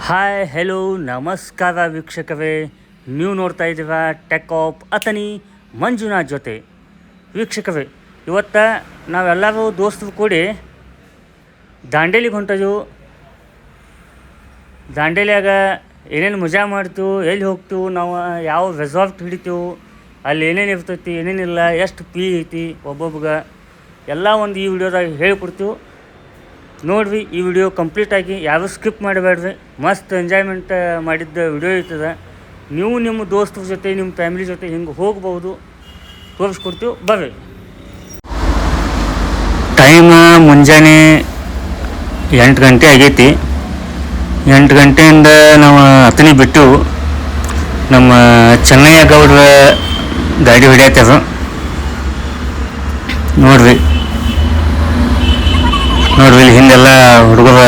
Hi hello ನಮಸ್ಕಾರ ವೀಕ್ಷಕವೇ, ನೀವು ನೋಡ್ತಾ ಇದ್ದೀವ ಟೆಕ್ ಆಫ್ ಅತನಿ ಮಂಜುನಾಥ್ ಜೊತೆ. ವೀಕ್ಷಕವೇ, ಇವತ್ತು ನಾವೆಲ್ಲರೂ ದೋಸ್ತರು ಕೂಡಿ ದಾಂಡೇಲಿಗೆ ಹೊಂಟದೆವು. ದಾಂಡೇಲಿಯಾಗ ಏನೇನು ಮಜಾ ಮಾಡ್ತೀವಿ, ಎಲ್ಲಿ ಹೋಗ್ತೀವಿ, ನಾವು ಯಾವ ರೆಸಾರ್ಟ್ ಹಿಡಿತೀವಿ, ಅಲ್ಲಿ ಏನೇನು ಇರ್ತೈತಿ ಏನೇನಿಲ್ಲ, ಎಷ್ಟು ಫೀ ಐತಿ ಒಬ್ಬೊಬ್ಗೆ ಎಲ್ಲ ಒಂದು ಈ ವಿಡಿಯೋದಾಗ ಹೇಳಿಕೊಡ್ತೀವಿ. ನೋಡ್ರಿ, ಈ ವಿಡಿಯೋ ಕಂಪ್ಲೀಟಾಗಿ ಯಾರೂ ಸ್ಕಿಪ್ ಮಾಡಬೇಡ್ರಿ. ಮಸ್ತ್ ಎಂಜಾಯ್ಮೆಂಟ್ ಮಾಡಿದ್ದ ವಿಡಿಯೋ ಇರ್ತದೆ. ನೀವು ನಿಮ್ಮ ದೋಸ್ತರ ಜೊತೆ ನಿಮ್ಮ ಫ್ಯಾಮಿಲಿ ಜೊತೆ ಹಿಂಗೆ ಹೋಗ್ಬೋದು, ತೋರಿಸ್ಕೊಡ್ತೀವಿ. ಬರ್ರಿ. ಟೈಮ್ ಮುಂಜಾನೆ 8 ಗಂಟೆ ಆಗೈತಿ. 8 ಗಂಟೆಯಿಂದ ನಾವು ಅತನಿ ಬಿಟ್ಟು ನಮ್ಮ ಚೆನ್ನಯ್ಯ ಗೌಡ್ರ ಗಾಡಿ ಹೊಡ್ಯಾತಾರ. ನೋಡ್ರಿ ಇಲ್ಲಿ ಹಿಂದೆಲ್ಲ ಹುಡುಗರ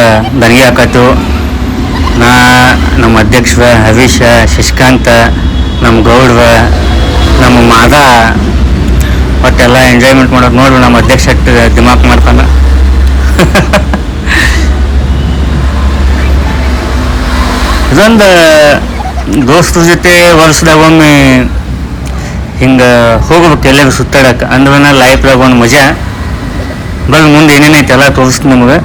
ದನಿಗೆ ಹಾಕತ್ತು. ನಮ್ಮ ಅಧ್ಯಕ್ಷ ಹರೀಶ, ಶಶಿಕಾಂತ, ನಮ್ಮ ಗೌಡ್ರ, ನಮ್ಮ ಮಾದ ಒಟ್ಟೆಲ್ಲ ಎಂಜಾಯ್ಮೆಂಟ್ ಮಾಡೋದು. ನೋಡ್ರಿ ನಮ್ಮ ಅಧ್ಯಕ್ಷ ದಿಮಾಕ್ ಮಾಡ್ತಾನೆ. ಇದೊಂದು ದೋಸ್ತರ ಜೊತೆ ವರ್ಷದಾಗ ಒಮ್ಮೆ ಹಿಂಗೆ ಹೋಗ್ಬೇಕು ಎಲ್ಲರೂ ಸುತ್ತಾಡಕ್ಕೆ. ಅಂದ್ರೆ ಲೈಫ್ದಾಗ ಒಂದು ಮಜಾ. ಬಲ್ ಮುಂದೆ ಏನೇನೈತೆ ಎಲ್ಲ ತೋರಿಸ್ತೀನಿ ನಮಗೆ.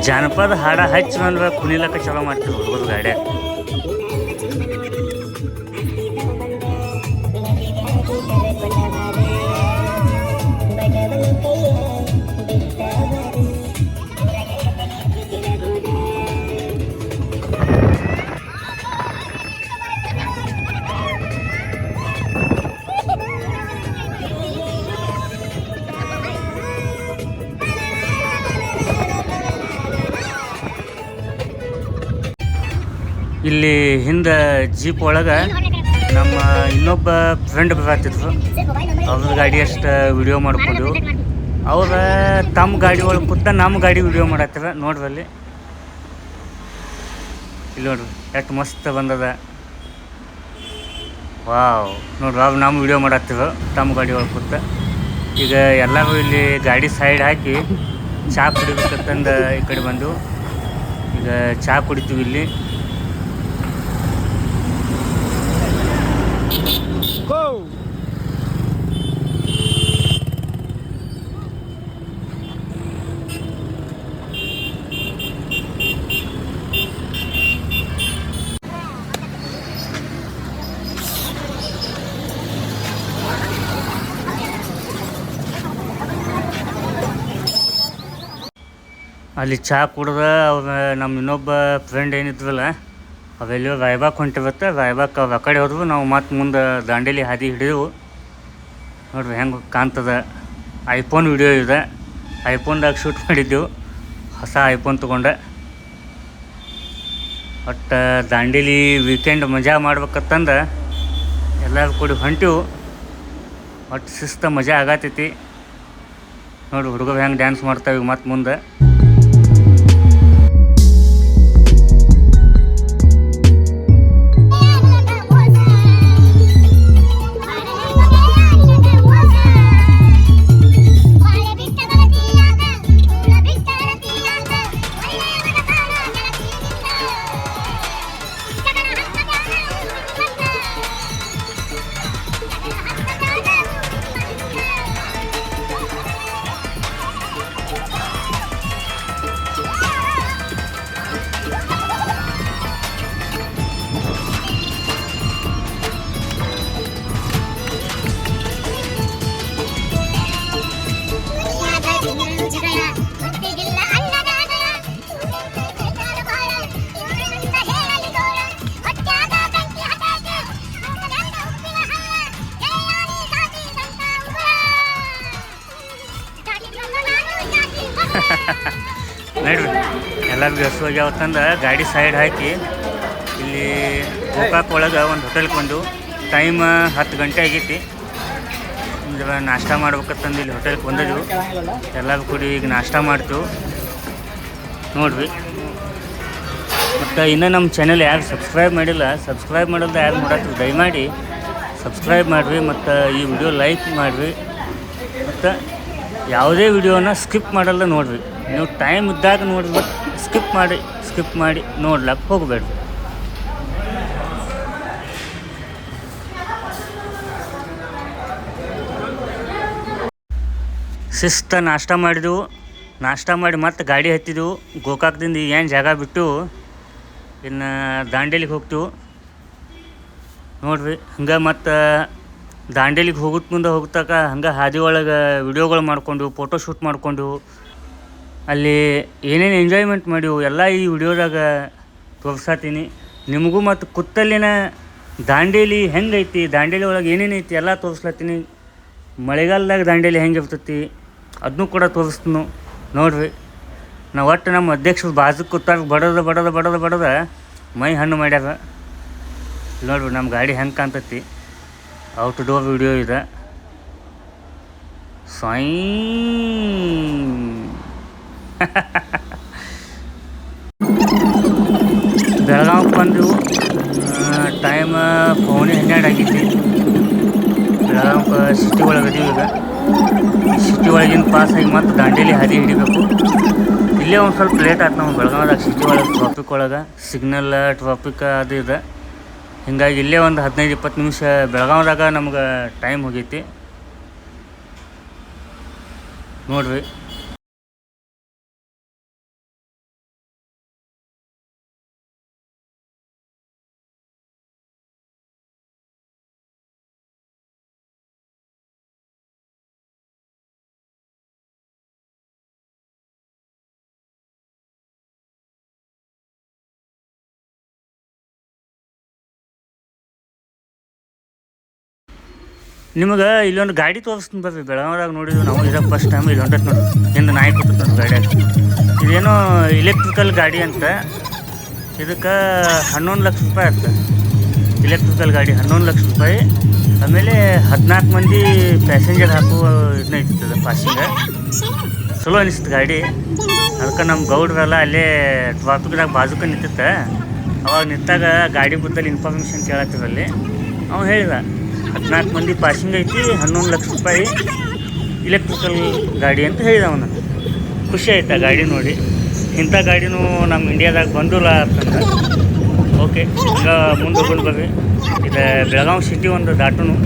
ಜಾನಪದ ಹಾಡ ಹಚ್ಚಿ ಮೇಲೆ ಕುಣಿಲಕ್ಕ ಚಲೋ ಮಾಡ್ತೀವಿ ಹುಡುಗರು ಗಾಡಿ. ಇಲ್ಲಿ ಹಿಂದೆ ಜೀಪ್ ಒಳಗೆ ನಮ್ಮ ಇನ್ನೊಬ್ಬ ಫ್ರೆಂಡ್ ಬರತ್ತಿದ್ರು. ಅವ್ರ ಗಾಡಿ ಅಷ್ಟು ವಿಡಿಯೋ ಮಾಡ್ಕೊಂಡು ಅವ್ರ ತಮ್ಮ ಗಾಡಿ ಒಳಗೆ ಕೂತ ನಮ್ಮ ಗಾಡಿ ವಿಡಿಯೋ ಮಾಡತ್ತಿರ. ನೋಡ್ರಲ್ಲಿ ಇಲ್ಲಿ ನೋಡ್ರಿ ಎಷ್ಟು ಮಸ್ತ್ ಬಂದದ. ವಾವ್, ನೋಡ್ರಿ ಅವ್ರು ನಮ್ಮ ವಿಡಿಯೋ ಮಾಡತ್ತಿದ್ರು ತಮ್ಮ ಗಾಡಿ ಒಳಗೆ ಕೂತ. ಈಗ ಎಲ್ಲರೂ ಇಲ್ಲಿ ಗಾಡಿ ಸೈಡ್ ಹಾಕಿ ಚಹಾ ಕುಡಿಬೇಕಂತಂದು ಈ ಕಡೆ ಬಂದು ಈಗ ಚಹಾ ಕುಡಿತೀವಿ ಇಲ್ಲಿ. ಅಲ್ಲಿ ಚಹಾ ಕುಡ್ದ ಅವ್ರ ನಮ್ಮ ಇನ್ನೊಬ್ಬ ಫ್ರೆಂಡ್ ಏನಿದ್ವಲ್ಲ ಅವೆಲ್ಲೋ ರಾಯಬಾಗ್ ಹೊಂಟಿರುತ್ತೆ. ರಾಯಬಾಗ್ ಅವ್ರು ಆ ಕಡೆ ಹೋದ್ವು. ನಾವು ಮತ್ತೆ ಮುಂದೆ ದಾಂಡೇಲಿ ಹಾದಿ ಹಿಡಿದೆವು. ನೋಡ್ರಿ ಹೆಂಗೆ ಕಾಣ್ತದ. ಐಫೋನ್ ವಿಡಿಯೋ ಇದೆ, ಐಫೋನ್ದಾಗ ಶೂಟ್ ಮಾಡಿದ್ದೆವು. ಹೊಸ ಐಫೋನ್ ತೊಗೊಂಡೆ. ಒಟ್ಟು ದಾಂಡೇಲಿ ವೀಕೆಂಡ್ ಮಜಾ ಮಾಡ್ಬೇಕಂತಂದು ಎಲ್ಲರೂ ಕೂಡಿ ಹೊಂಟಿವು. ಒಟ್ಟು ಶಿಸ್ತು ಮಜಾ ಆಗತೈತಿ. ನೋಡ್ರಿ ಹುಡುಗರು ಹೆಂಗೆ ಡ್ಯಾನ್ಸ್ ಮಾಡ್ತಾವೆ ಮತ್ತು ಮುಂದೆ. ಭೀ ಹಸುವಾಗ್ಯಾವತ್ತಂದು ಗಾಡಿ ಸೈಡ್ ಹಾಕಿ ಇಲ್ಲಿ ಗೋಕಾಕ್ ಒಳಗೆ ಒಂದು ಹೋಟೆಲ್ಗೆ ಬಂದು ಟೈಮ್ 10 ಗಂಟೆ ಆಗೈತಿ. ನಾಷ್ಟ ಮಾಡ್ಬೇಕಂತಂದು ಇಲ್ಲಿ ಹೋಟೆಲ್ಗೆ ಬಂದಿದ್ವು. ಎಲ್ಲರೂ ಕೂಡಿ ಈಗ ನಾಷ್ಟ ಮಾಡ್ತೀವಿ ನೋಡ್ರಿ. ಮತ್ತು ಇನ್ನೂ ನಮ್ಮ ಚಾನೆಲ್ ಯಾರು ಸಬ್ಸ್ಕ್ರೈಬ್ ಮಾಡಿಲ್ಲ, ಸಬ್ಸ್ಕ್ರೈಬ್ ಮಾಡೋದು ಯಾರು ಮಾಡತ್ತೀವಿ ದಯಮಾಡಿ ಸಬ್ಸ್ಕ್ರೈಬ್ ಮಾಡಿರಿ. ಮತ್ತು ಈ ವಿಡಿಯೋ ಲೈಕ್ ಮಾಡಿರಿ. ಮತ್ತು ಯಾವುದೇ ವಿಡಿಯೋನ ಸ್ಕಿಪ್ ಮಾಡಲ್ಲ ನೋಡಿರಿ. ನೀವು ಟೈಮ್ ಇದ್ದಾಗ ನೋಡ್ರಿ, ಸ್ಕಿಪ್ ಮಾಡಿ ನೋಡ್ಲಕ್ಕೆ ಹೋಗಬೇಡ್ರಿ. ಶಿಸ್ತ ನಾಷ್ಟ ಮಾಡಿದೆವು. ನಾಷ್ಟ ಮಾಡಿ ಮತ್ತೆ ಗಾಡಿ ಹತ್ತಿದ್ದೆವು. ಗೋಕಾಕ್ದಿಂದ ಏನು ಜಾಗ ಬಿಟ್ಟು ಇನ್ನು ದಾಂಡೇಲಿಗೆ ಹೋಗ್ತೀವಿ ನೋಡ್ರಿ. ಹಂಗೆ ಮತ್ತು ದಾಂಡೇಲಿಗೆ ಮುಂದೆ ಹೋಗ್ತಕ್ಕ ಹಂಗೆ ಹಾದಿ ಒಳಗೆ ವಿಡಿಯೋಗಳು ಮಾಡ್ಕೊಂಡು ಫೋಟೋಶೂಟ್ ಮಾಡ್ಕೊಂಡು ಅಲ್ಲಿ ಏನೇನು ಎಂಜಾಯ್ಮೆಂಟ್ ಮಾಡಿವು ಎಲ್ಲ ಈ ವಿಡಿಯೋದಾಗ ತೋರ್ಸಾತೀನಿ ನಿಮಗೂ. ಮತ್ತು ಕುತ್ತಲ್ಲಿನ ದಾಂಡೇಲಿ ಹೆಂಗೈತಿ, ದಾಂಡೇಲಿ ಒಳಗೆ ಏನೇನೈತಿ ಎಲ್ಲ ತೋರಿಸ್ಲತ್ತೀನಿ. ಮಳೆಗಾಲದಾಗ ದಾಂಡೇಲಿ ಹೆಂಗೆ ಇರ್ತೈತಿ ಅದನ್ನೂ ಕೂಡ ತೋರಿಸ್ತೀನಿ ನೋಡ್ರಿ. ನಾವು ಒಟ್ಟು ನಮ್ಮ ಅಧ್ಯಕ್ಷರು ಬಾಜು ಕೂತಾಗ ಬಡದ ಮೈ ಹಣ್ಣು ಮಾಡ್ಯಾರ ನೋಡ್ರಿ. ನಮ್ಮ ಗಾಡಿ ಹೆಂಗೆ ಕಾಣ್ತೈತಿ, ಔಟ್ ಡೋರ್ ವಿಡಿಯೋ ಇದೆ. ಸಾಯ್ ಬೆಳಗಾವಿಗೆ ಬಂದೆವು. ಟೈಮ್ 11:12 ಆಗೈತಿ. ಬೆಳಗಾವಿ ಸಿಟಿ ಒಳಗೆ ಇದೀವಿ ಈಗ. ಸಿಟಿ ಒಳಗಿನ ಪಾಸ್ ಆಗಿ ಮತ್ತು ದಾಂಡೇಲಿ ಹಾದಿ ಹಿಡಿಬೇಕು. ಇಲ್ಲೇ ಒಂದು ಸ್ವಲ್ಪ ಲೇಟ್ ಆಯ್ತು ನಾವು ಬೆಳಗಾವಿದಾಗ. ಸಿಟಿ ಒಳಗೆ ಟ್ರಾಫಿಕ್ ಒಳಗೆ ಸಿಗ್ನಲ್ ಟ್ರಾಫಿಕ್ ಅದು ಇದೆ. ಹೀಗಾಗಿ ಇಲ್ಲೇ ಒಂದು 15-20 ನಿಮಿಷ ಬೆಳಗಾವಿದಾಗ ನಮ್ಗೆ ಟೈಮ್ ಹೋಗೈತಿ ನೋಡ್ರಿ. ನಿಮಗೆ ಇಲ್ಲೊಂದು ಗಾಡಿ ತೋರಿಸ್ತೀನಿ ಬರ್ರಿ. ಬೆಳಗಾವಿದಾಗ ನೋಡಿದ್ವಿ ನಾವು, ಇದಾಗ ಫಸ್ಟ್ ಟೈಮ್ ಇಲ್ಲಿ ಹೊಂಟೈತೆ ನೋಡಿ. ಹಿಂದೆ ನಾಯಿ ಕೂತೈತೆ ನೋಡಿ ಗಾಡಿಯಾಗ. ಇದೇನೋ ಇಲೆಕ್ಟ್ರಿಕಲ್ ಗಾಡಿ ಅಂತ. ಇದಕ್ಕೆ 11 ಲಕ್ಷ ರೂಪಾಯಿ ಆಗ್ತದೆ. ಇಲೆಕ್ಟ್ರಿಕಲ್ ಗಾಡಿ 11 ಲಕ್ಷ ರೂಪಾಯಿ. ಆಮೇಲೆ 14 ಮಂದಿ ಪ್ಯಾಸೆಂಜರ್ ಹಾಕುವ ಇದನ್ನ ಇರ್ತದೆ ಪಾಸಿಂಗ. ಚಲೋ ಅನಿಸ್ತು ಗಾಡಿ. ಅದಕ್ಕೆ ನಮ್ಮ ಗೌಡ್ರೆಲ್ಲ ಅಲ್ಲೇ ಟ್ರಾಫಿಕ್ದಾಗ ಬಾಜುಕ ನಿಂತಿತ್ತು. ಅವಾಗ ನಿಂತಾಗ ಗಾಡಿ ಬದ್ದಲ್ಲಿ ಇನ್ಫಾರ್ಮೇಷನ್ ಕೇಳತ್ತಿರಲ್ಲಿ. ಅವ್ನು ಹೇಳಿದ 14 ಮಂದಿ ಪಾಸಿಂಗ್ ಐತಿ, 11 ಲಕ್ಷ ರೂಪಾಯಿ ಇಲೆಕ್ಟ್ರಿಕಲ್ ಗಾಡಿ ಅಂತ ಹೇಳಿದ ಅವನು. ಖುಷಿ ಆಯ್ತು ಆ ಗಾಡಿ ನೋಡಿ. ಇಂಥ ಗಾಡಿನೂ ನಮ್ಮ ಇಂಡಿಯಾದಾಗ ಬಂದಿಲ್ಲ ಅಂತಂದ್ರೆ. ಓಕೆ, ಈಗ ಮುಂದೆ ಹೋಗೋದು ಬರ್ರಿ. ಇದು ಬೆಳಗಾವಿ ಸಿಟಿ ಒಂದು ದಾಟುನು.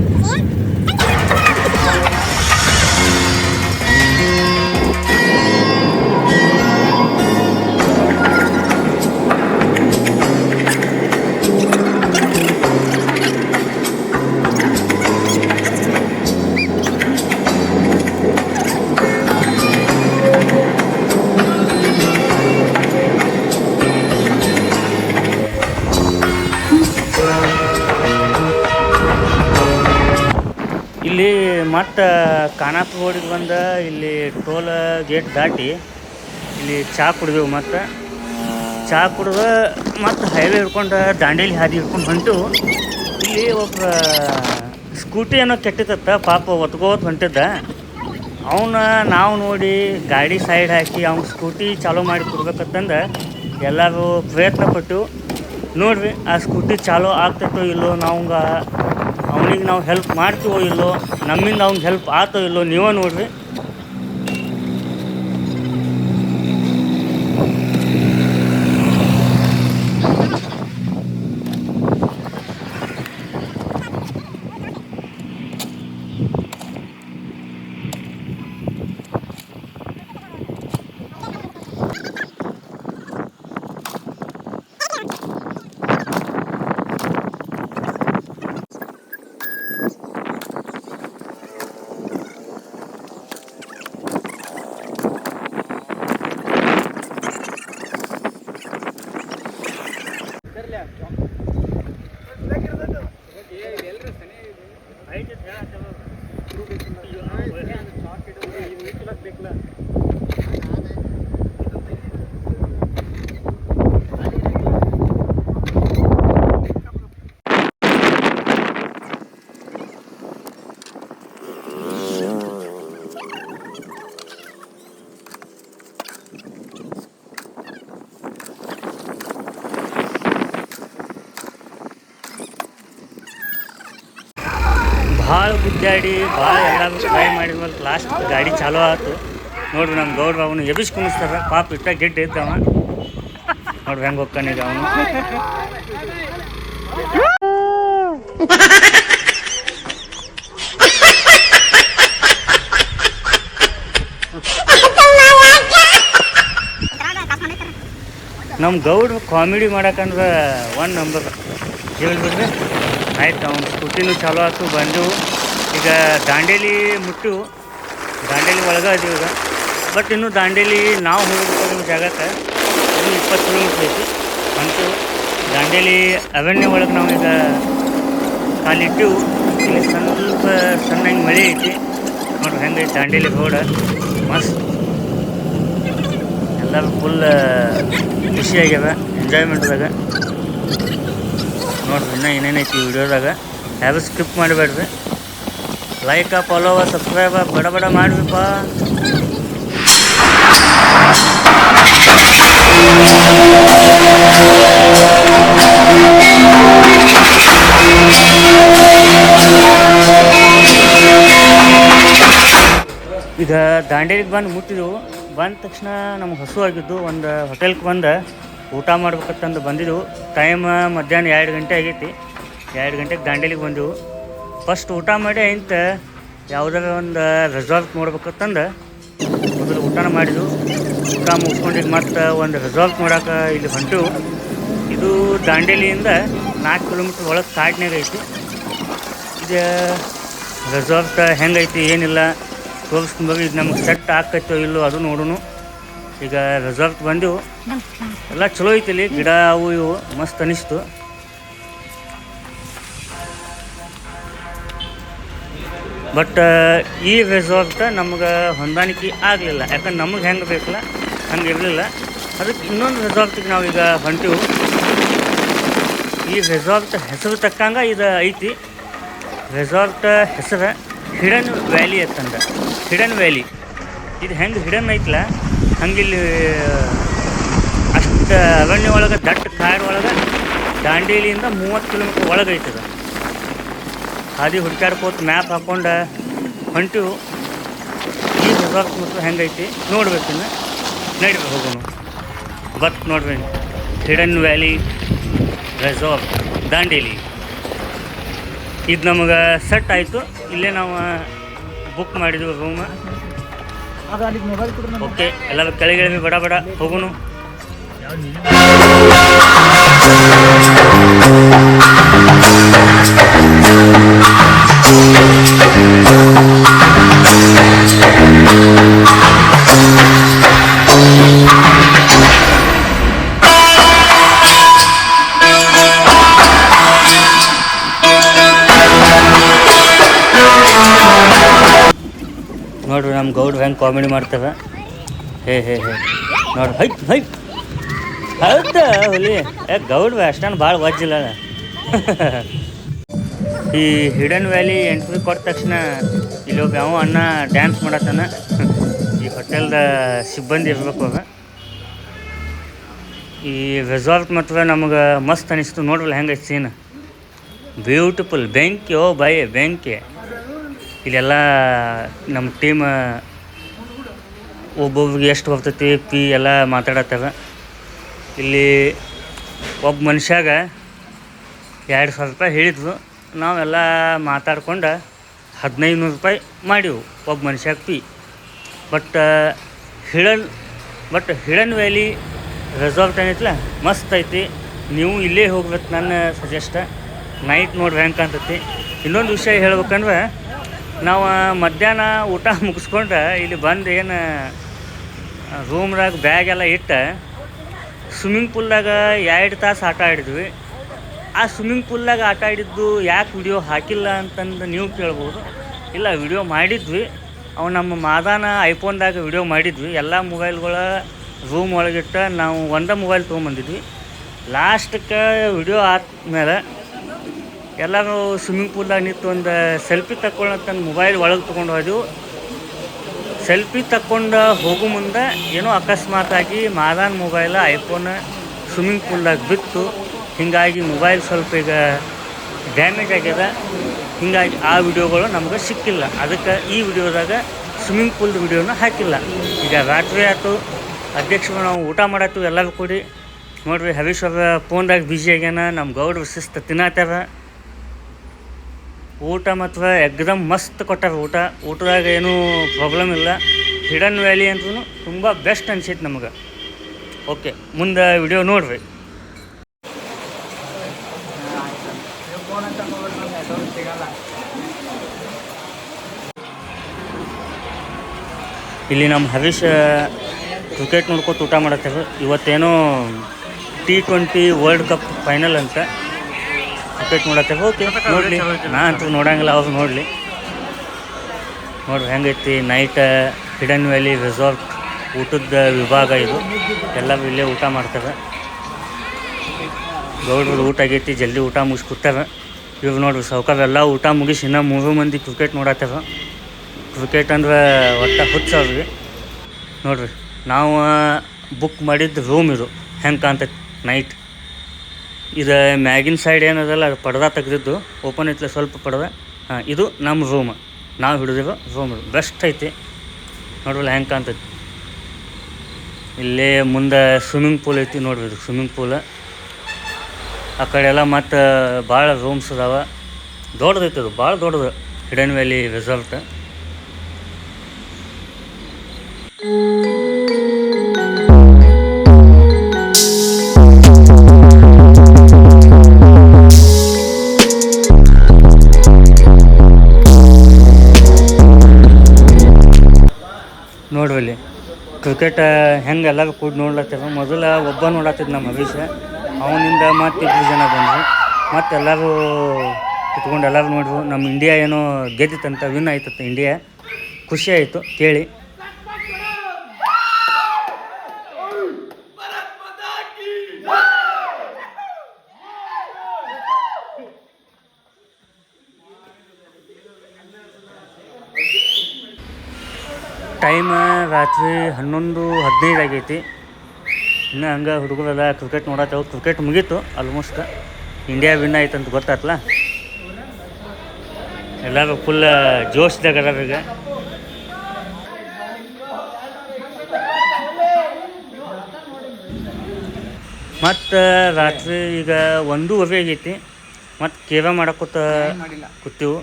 ಇಲ್ಲಿ ಮತ್ತು ಖಾನಾಪುರ ರೋಡಿಗೆ ಬಂದು ಇಲ್ಲಿ ಟೋಲ್ ಗೇಟ್ ದಾಟಿ ಇಲ್ಲಿ ಚಹಾ ಕುಡಿದೆವು. ಮತ್ತು ಚಹಾ ಕುಡಿದು ಮತ್ತು ಹೈವೇ ಹಿಡ್ಕೊಂಡು ದಾಂಡೇಲಿ ಹಾದಿ ಹಿಡ್ಕೊಂಡು ಹೊಂಟು. ಇಲ್ಲಿ ಒಬ್ಬ ಸ್ಕೂಟಿ ಏನೋ ಕೆಟ್ಟಿತ್ತ, ಪಾಪ ಒತ್ಕೋತ ಹೊಂಟಿದ್ದ. ಅವನ್ನ ನಾವು ನೋಡಿ ಗಾಡಿ ಸೈಡ್ ಹಾಕಿ ಅವ್ನ ಸ್ಕೂಟಿ ಚಾಲೂ ಮಾಡಿ ಕೊಡ್ಬೇಕಂತಂದು ಎಲ್ಲರೂ ಪ್ರಯತ್ನ ಪಟ್ಟು ನೋಡ್ರಿ. ಆ ಸ್ಕೂಟಿ ಚಾಲೂ ಆಗ್ತೈತೋ ಇಲ್ಲೋ, ಅವನಿಗೆ ನಾವು ಹೆಲ್ಪ್ ಮಾಡ್ತೀವೋ ಇಲ್ಲೋ, ನಮ್ಮಿಂದ ಅವ್ನಿಗೆ ಹೆಲ್ಪ್ ಆತೋ ಇಲ್ಲೋ ನೀವೇ ನೋಡ್ರಿ. ಭಾಳ ಗುದ್ದಾಡಿ ಭಾಳ ಎಲ್ಲರೂ ಟ್ರೈ ಮಾಡಿದ್ಮೇಲೆ ಲಾಸ್ಟ್ ಗಾಡಿ ಚಾಲೂ ಆಯ್ತು. ನೋಡ್ರಿ ನಮ್ಮ ಗೌಡ್ರು ಅವನು ಎಬಿಸ್ ಕುಣಿಸ್ತಾರ, ಪಾಪ ಇಟ್ಟ ಗೆಡ್ಡ ಇದ್ದವ. ನೋಡ್ರಿ ಹೆಂಗೆ ಹೋಗ್ತಾನೀಗ ಅವನು. ನಮ್ಮ ಗೌಡ್ರು ಕಾಮಿಡಿ ಮಾಡಕ್ಕಂದ್ರೆ ಒನ್ ನಂಬರ್ ಹೇಳ್ಬಿಡ್ರಿ. ಆಯ್ತು, ಅವ್ನು ಸ್ಕೂಟಿನೂ ಚಾಲೂ ಆಯ್ತು, ಬಂದು ಈಗ ದಾಂಡೇಲಿ ಮುಟ್ಟು ದಾಂಡೇಲಿ ಒಳಗೆ ಅದೀವಿ ಈಗ. ಬಟ್ ಇನ್ನು ದಾಂಡೇಲಿ ನಾವು ಹೋಗ್ಬೇಕಾಗಿರೋ ಜಾಗಕ್ಕೆ ಇನ್ನೂ 20 ಕಿಲೋಮೀಟ್ರ್ ಐತಿ. ಅಂತೂ ದಾಂಡೇಲಿ ಅವೆನ್ಯೂ ಒಳಗೆ ನಾವು ಈಗ ಕಾಲಿಟ್ಟಿವು. ಇಲ್ಲಿ ಸ್ವಲ್ಪ ಸಣ್ಣಂಗೆ ಮಳೆ ಐತಿ. ನೋಡ್ರಿ ಹೆಂಗೈತಿ ದಾಂಡೇಲಿ ರೋಡ, ಮಸ್ತ್. ಎಲ್ಲರೂ ಫುಲ್ ಖುಷಿಯಾಗ್ಯದ, ಎಂಜಾಯ್ಮೆಂಟ್ದಾಗ. ನೋಡ್ರಿ ಇನ್ನೂ ಏನೇನೈತಿ ಈ ವಿಡಿಯೋದಾಗ. ಯಾರು ಸ್ಕಿಪ್ ಮಾಡಬೇಡ್ರಿ. ಲೈಕ, ಫಾಲೋವ, ಸಬ್ಸ್ಕ್ರೈಬ ಬಡ ಬಡ ಮಾಡ್ರಿಪ್ಪ. ಈಗ ದಾಂಡೇಲಿಗೆ ಬಂದು ಮುಟ್ಟಿದೆವು. ಬಂದ ತಕ್ಷಣ ನಮ್ಗೆ ಹಸು ಆಗಿದ್ದು. ಒಂದು ಹೋಟೆಲ್ಗೆ ಬಂದು ಊಟ ಮಾಡ್ಬೇಕಂತಂದು ಬಂದಿದ್ದೆವು. ಟೈಮ್ ಮಧ್ಯಾಹ್ನ 2 ಗಂಟೆ ಆಗೈತಿ. 2 ಗಂಟೆಗೆ ದಾಂಡೇಲಿಗೆ ಬಂದೆವು. ಫಸ್ಟ್ ಊಟ ಮಾಡಿ ಅಂತ ಯಾವುದಾರ ಒಂದು ರೆಸಾರ್ಟ್ ನೋಡ್ಬೇಕಂತಂದು ಮೊದಲು ಊಟನ ಮಾಡಿದ್ವು. ಊಟ ಮುಗಿಸ್ಕೊಂಡು ಮತ್ತು ಒಂದು ರೆಸಾರ್ಟ್ ನೋಡೋಕೆ ಇಲ್ಲಿ ಹೊಂಟೆವು. ಇದು ದಾಂಡೇಲಿಯಿಂದ 4 ಕಿಲೋಮೀಟ್ರ್ ಒಳಗೆ ಕಾಡಿನಾಗ ಐತಿ. ಇದು ರೆಸಾರ್ಟ್ ಹೆಂಗೈತಿ ಏನಿಲ್ಲ ತೋರಿಸ್ಕೊಂಡು ಇದು ನಮ್ಗೆ ಸೆಟ್ ಆಕೈತೋ ಇಲ್ಲೋ ಅದು ನೋಡೋಣ. ಈಗ ರೆಸಾರ್ಟ್ ಬಂದೆವು. ಎಲ್ಲ ಚಲೋ ಐತಿ, ಇಲ್ಲಿ ಗಿಡ ಅವು ಇವು ಮಸ್ತ್ ಅನಿಸ್ತು. ಬಟ್ ಈ ರೆಸಾರ್ಟ್ ನಮ್ಗೆ ಹೊಂದಾಣಿಕೆ ಆಗಲಿಲ್ಲ. ಯಾಕಂದ್ರೆ ನಮಗೆ ಹೆಂಗೆ ಬೇಕಲ್ಲ ಹಂಗೆ ಇರಲಿಲ್ಲ. ಅದಕ್ಕೆ ಇನ್ನೊಂದು ರೆಸಾರ್ಟಿಗೆ ನಾವೀಗ ಹೊಂಟೆವು. ಈ ರೆಸಾರ್ಟ್ ಹೆಸರು ತಕ್ಕಂಗೆ ಇದು ಐತಿ. ರೆಸಾರ್ಟ್ ಹೆಸರು ಹಿಡನ್ ವ್ಯಾಲಿ ಅಂತಂದ. ಹಿಡನ್ ವ್ಯಾಲಿ ಇದು ಹೆಂಗೆ ಹಿಡನ್ ಐತಲ್ಲ ಹಂಗಿಲ್ಲಿ ಅಷ್ಟು ಅರಣ್ಯ ಒಳಗೆ ದಟ್ಟ ಕಾಡು ಒಳಗೆ ದಾಂಡೇಲಿಯಿಂದ 30 ಕಿಲೋಮೀಟ್ರ್ ಒಳಗೆ ಐತದ. ಹಾದಿ ಹುಡ್ಕಾಡ್ಕೋತ ಮ್ಯಾಪ್ ಹಾಕ್ಕೊಂಡು ಹೊಂಟಿವು. ಈ ರೆಸಾರ್ಟ್ ಮಾತ್ರ ಹೆಂಗೈತಿ ನೋಡ್ಬೇಕಿನ್ನು. ನಡಿಬೇಕು ಹೋಗೋಣ. ಬಟ್ ನೋಡ್ರಿ, ಹಿಡನ್ ವ್ಯಾಲಿ ರೆಸಾರ್ಟ್ ದಾಂಡೇಲಿ ಇದು ನಮಗೆ ಸೆಟ್ ಆಯಿತು. ಇಲ್ಲೇ ನಾವು ಬುಕ್ ಮಾಡಿದ್ವಿ ರೂಮ್. ಓಕೆ, ಎಲ್ಲರೂ ಕೆಳಗೆ ಬಡ ಬಡ ಹೋಗೋಣ. ನೋಡ್ರಿ ನಮ್ಮ ಗೌಡ್ರು ಹೆಂಗೆ ಕಾಮಿಡಿ ಮಾಡ್ತಾರೆ. ಹೇ ನೋಡ್ರಿ ಹೈಟ್ ಹೌದಾ ಹುಲಿ ಗೌಡ್ರು ಅಷ್ಟೇನು ಭಾಳ ವಜ್ಜಿಲ್ಲ. ಈ ಹಿಡನ್ ವ್ಯಾಲಿ ಎಂಟ್ರಿ ಕೊಟ್ಟ ತಕ್ಷಣ ಇಲ್ಲಿ ಒಬ್ಬ ಯಾವ ಅಣ್ಣ ಡ್ಯಾನ್ಸ್ ಮಾಡತ್ತಾನ. ಈ ಹೋಟೆಲ್ದ ಸಿಬ್ಬಂದಿ ಇರ್ಬೇಕು ಅವ. ಈ ರೆಸಾರ್ಟ್ ಮಾತ್ರ ನಮಗೆ ಮಸ್ತ್ ಅನಿಸ್ತು. ನೋಡ್ರಲ್ಲ ಹೆಂಗೈತೆ ಸೀನ್, ಬ್ಯೂಟಿಫುಲ್. ಬೆಂಕಿ ಓ ಬಾಯ್ ಬೆಂಕಿ. ಇಲ್ಲೆಲ್ಲ ನಮ್ಮ ಟೀಮ್ ಒಬ್ಬೊಬ್ರಿಗೆ ಎಷ್ಟು ಬರ್ತೈತಿ ಪಿ ಎಲ್ಲ ಮಾತಾಡತ್ತವ. ಇಲ್ಲಿ ಒಬ್ಬ ಮನುಷ್ಯಾಗ 2,000 ರೂಪಾಯಿ ಹೇಳಿದ್ವು. ನಾವೆಲ್ಲ ಮಾತಾಡ್ಕೊಂಡು 1,500 ರೂಪಾಯಿ ಮಾಡಿವು ಒಬ್ಬ ಮನುಷ್ಯಾಗ ಪಿ. ಬಟ್ ಹಿಡನ್ ವ್ಯಾಲಿ ರೆಸಾರ್ಟ್ ಏನೈತಲ್ಲ ಮಸ್ತ್ ಐತಿ. ನೀವು ಇಲ್ಲೇ ಹೋಗ್ಬೇಕು ನನ್ನ ಸಜೆಸ್ಟ್. ನೈಟ್ ನೋಡ್ರಿ ಹೆಂಗೆ ಕಾಣ್ತೈತಿ. ಇನ್ನೊಂದು ವಿಷಯ ಹೇಳ್ಬೇಕಂದ್ರೆ ನಾವು ಮಧ್ಯಾಹ್ನ ಊಟ ಮುಗಿಸ್ಕೊಂಡು ಇಲ್ಲಿ ಬಂದು ಏನು ರೂಮ್ದಾಗ ಬ್ಯಾಗೆಲ್ಲ ಇಟ್ಟು ಸ್ವಿಮ್ಮಿಂಗ್ ಪೂಲ್ದಾಗ 2 ತಾಸು ಆಟ ಆಡಿದ್ವಿ. ಆ ಸ್ವಿಮ್ಮಿಂಗ್ ಪೂಲ್ದಾಗ ಆಟ ಆಡಿದ್ದು ಯಾಕೆ ವಿಡಿಯೋ ಹಾಕಿಲ್ಲ ಅಂತಂದು ನೀವು ಕೇಳ್ಬೋದು. ಇಲ್ಲ, ವಿಡಿಯೋ ಮಾಡಿದ್ವಿ. ಅವು ನಮ್ಮ ಮಾದಾನ ಐಫೋನ್ದಾಗ ವಿಡಿಯೋ ಮಾಡಿದ್ವಿ. ಎಲ್ಲ ಮೊಬೈಲ್ಗಳ ರೂಮ್ ಒಳಗಿಟ್ಟು ನಾವು ಒಂದೇ ಮೊಬೈಲ್ ತೊಗೊಂಬಂದಿದ್ವಿ. ಲಾಸ್ಟಕ್ಕೆ ವಿಡಿಯೋ ಆದ್ಮೇಲೆ ಎಲ್ಲರೂ ಸ್ವಿಮ್ಮಿಂಗ್ ಪೂಲ್ದಾಗ ನಿಂತು ಒಂದು ಸೆಲ್ಫಿ ತಗೊಳ್ಳಂತಂದು ಮೊಬೈಲ್ ಒಳಗೆ ತೊಗೊಂಡು ಹೋದೆವು. ಸೆಲ್ಫಿ ತಕ್ಕೊಂಡು ಹೋಗೋ ಮುಂದೆ ಏನೋ ಅಕಸ್ಮಾತಾಗಿ ಮಾದಾನ್ ಮೊಬೈಲ ಐಫೋನ್ ಸ್ವಿಮ್ಮಿಂಗ್ ಪೂಲ್ದಾಗ ಬಿತ್ತು. ಹೀಗಾಗಿ ಮೊಬೈಲ್ ಸ್ವಲ್ಪ ಈಗ ಡ್ಯಾಮೇಜ್ ಆಗ್ಯದ. ಹೀಗಾಗಿ ಆ ವಿಡಿಯೋಗಳು ನಮ್ಗೆ ಸಿಕ್ಕಿಲ್ಲ. ಅದಕ್ಕೆ ಈ ವಿಡಿಯೋದಾಗ ಸ್ವಿಮ್ಮಿಂಗ್ ಪೂಲ್ದು ವಿಡಿಯೋನ ಹಾಕಿಲ್ಲ. ಈಗ ರಾತ್ರಿ ಆಯ್ತು, ಅಧ್ಯಕ್ಷರು ನಾವು ಊಟ ಮಾಡತ್ತೀವಿ ಎಲ್ಲರೂ ಕೂಡಿ. ನೋಡಿರಿ, ಹರೀಶ್ ಅವ್ರ ಫೋನ್ದಾಗ ಬ್ಯುಸಿ ಆಗ್ಯಾನ. ನಮ್ಮ ಗೌಡ್ರು ಶಿಸ್ತು ತಿನ್ನತ್ತಾರ. ಊಟ ಮಾತ್ರ ಎಕ್ದಮ್ ಮಸ್ತ್ ಕೊಟ್ಟಾರ. ಊಟದಾಗ ಏನೂ ಪ್ರಾಬ್ಲಮ್ ಇಲ್ಲ. ಹಿಡನ್ ವ್ಯಾಲಿ ಅಂತೂ ತುಂಬ ಬೆಸ್ಟ್ ಅನ್ಸೈತೆ ನಮಗೆ. ಓಕೆ, ಮುಂದೆ ವಿಡಿಯೋ ನೋಡ್ರಿ. ಇಲ್ಲಿ ನಮ್ಮ ಹರೀಶ್ ಕ್ರಿಕೆಟ್ ನೋಡ್ಕೊತ ಊಟ ಮಾಡತ್ತೇವೆ. ಇವತ್ತೇನೋ T20 ವರ್ಲ್ಡ್ ಕಪ್ ಫೈನಲ್ ಅಂತ ಕ್ರಿಕೆಟ್ ನೋಡತ್ತೇವೆ. ಓಕೆ, ನೋಡಲಿ. ನಾ ಅಂತೂ ನೋಡಂಗಿಲ್ಲ, ಅವ್ರು ನೋಡಲಿ. ನೋಡ್ರಿ ಹೆಂಗೈತಿ ನೈಟ್ ಹಿಡನ್ ವ್ಯಾಲಿ ರೆಸಾರ್ಟ್ ಊಟದ ವಿಭಾಗ ಇದು. ಎಲ್ಲರೂ ಇಲ್ಲೇ ಊಟ ಮಾಡ್ತಾರೆ. ಗೌಡ್ರದ್ದು ಊಟ ಆಗೈತಿ, ಜಲ್ದಿ ಊಟ ಮುಗಿಸಿ ಕೂತಾರೆ. ಇವ್ರು ನೋಡ್ರಿ ಸಾವ್ಕಾರೆಲ್ಲ ಊಟ ಮುಗಿಸಿ ಇನ್ನೂ 3 ಮಂದಿ ಕ್ರಿಕೆಟ್ ನೋಡತ್ತಾರ. ಕ್ರಿಕೆಟ್ ಅಂದ್ರೆ ಒಟ್ಟು ಹುಚ್ಚ ಅವ್ರಿಗೆ. ನೋಡ್ರಿ, ನಾವು ಬುಕ್ ಮಾಡಿದ್ದು ರೂಮ್ ಇದು. ಹೆಂಗೆ ಕಾಣ್ತೈತಿ ನೈಟ್. ಇದು ಮ್ಯಾಗಿನ ಸೈಡ್ ಏನದಲ್ಲ, ಅದು ಪಡ್ದ ತೆಗೆದಿದ್ದು ಓಪನ್ ಐತ್ಲ ಸ್ವಲ್ಪ ಪಡ್ದ. ಇದು ನಮ್ಮ ರೂಮ್, ನಾವು ಹಿಡಿದಿರೋ ರೂಮ್. ಇದು ಬೆಸ್ಟ್ ಐತಿ. ನೋಡ್ರಲ್ಲ ಹೆಂಗೆ ಕಾಣ್ತೈತಿ. ಇಲ್ಲೇ ಮುಂದೆ ಸ್ವಿಮ್ಮಿಂಗ್ ಪೂಲ್ ಐತಿ. ನೋಡ್ರಿ, ಇದು ಸ್ವಿಮ್ಮಿಂಗ್ ಪೂಲ್. ಆ ಕಡೆ ಎಲ್ಲ ಮತ್ತು ಭಾಳ ರೂಮ್ಸ್ ಅದಾವೆ. ದೊಡ್ಡದೈತಿ, ಅದು ಭಾಳ ದೊಡ್ಡದು ಹಿಡನ್ ವ್ಯಾಲಿ ರೆಸಾರ್ಟ್. ನೋಡ್ರಿ ಕ್ರಿಕೆಟ್ ಹೆಂಗೆ ಎಲ್ಲರೂ ಕೂಡಿ ನೋಡ್ಲತ್ತೇವೆ. ಮೊದಲು ಒಬ್ಬ ನೋಡತ್ತಿದ್ದು ನಮ್ಮ ಹರೀಶ. ಅವನಿಂದ ಮತ್ತು 2 ಜನ ಬಂದರು. ಮತ್ತು ಎಲ್ಲರೂ ಕುತ್ಕೊಂಡು ಎಲ್ಲರೂ ನೋಡ್ರು. ನಮ್ಮ ಇಂಡಿಯಾ ಏನೋ ಗೆದ್ದಿತ್ತಂತ, ವಿನ್ ಆಯ್ತಂತ ಇಂಡಿಯಾ. ಖುಷಿ ಆಯಿತು ಕೇಳಿ. ಟೈಮ್ ರಾತ್ರಿ 11:15 ಆಗೈತಿ. ಇನ್ನು ಹಂಗೆ ಹುಡುಗರೆಲ್ಲ ಕ್ರಿಕೆಟ್ ನೋಡತ್ತೇವೆ. ಕ್ರಿಕೆಟ್ ಮುಗೀತು ಆಲ್ಮೋಸ್ಟ್. ಇಂಡಿಯಾ ವಿನ್ ಆಯ್ತು ಅಂತ ಗೊತ್ತಾಯ್ತಲ್ಲ. ಎಲ್ಲರೂ ಫುಲ್ ಜೋಶ್ದಾಗ ಅದಾರ ಈಗ. ಮತ್ತು ರಾತ್ರಿ ಈಗ 1:15 ಆಗೈತಿ. ಮತ್ತು ಕೇವ ಮಾಡக்கூತ ಕೂತೀವಿ.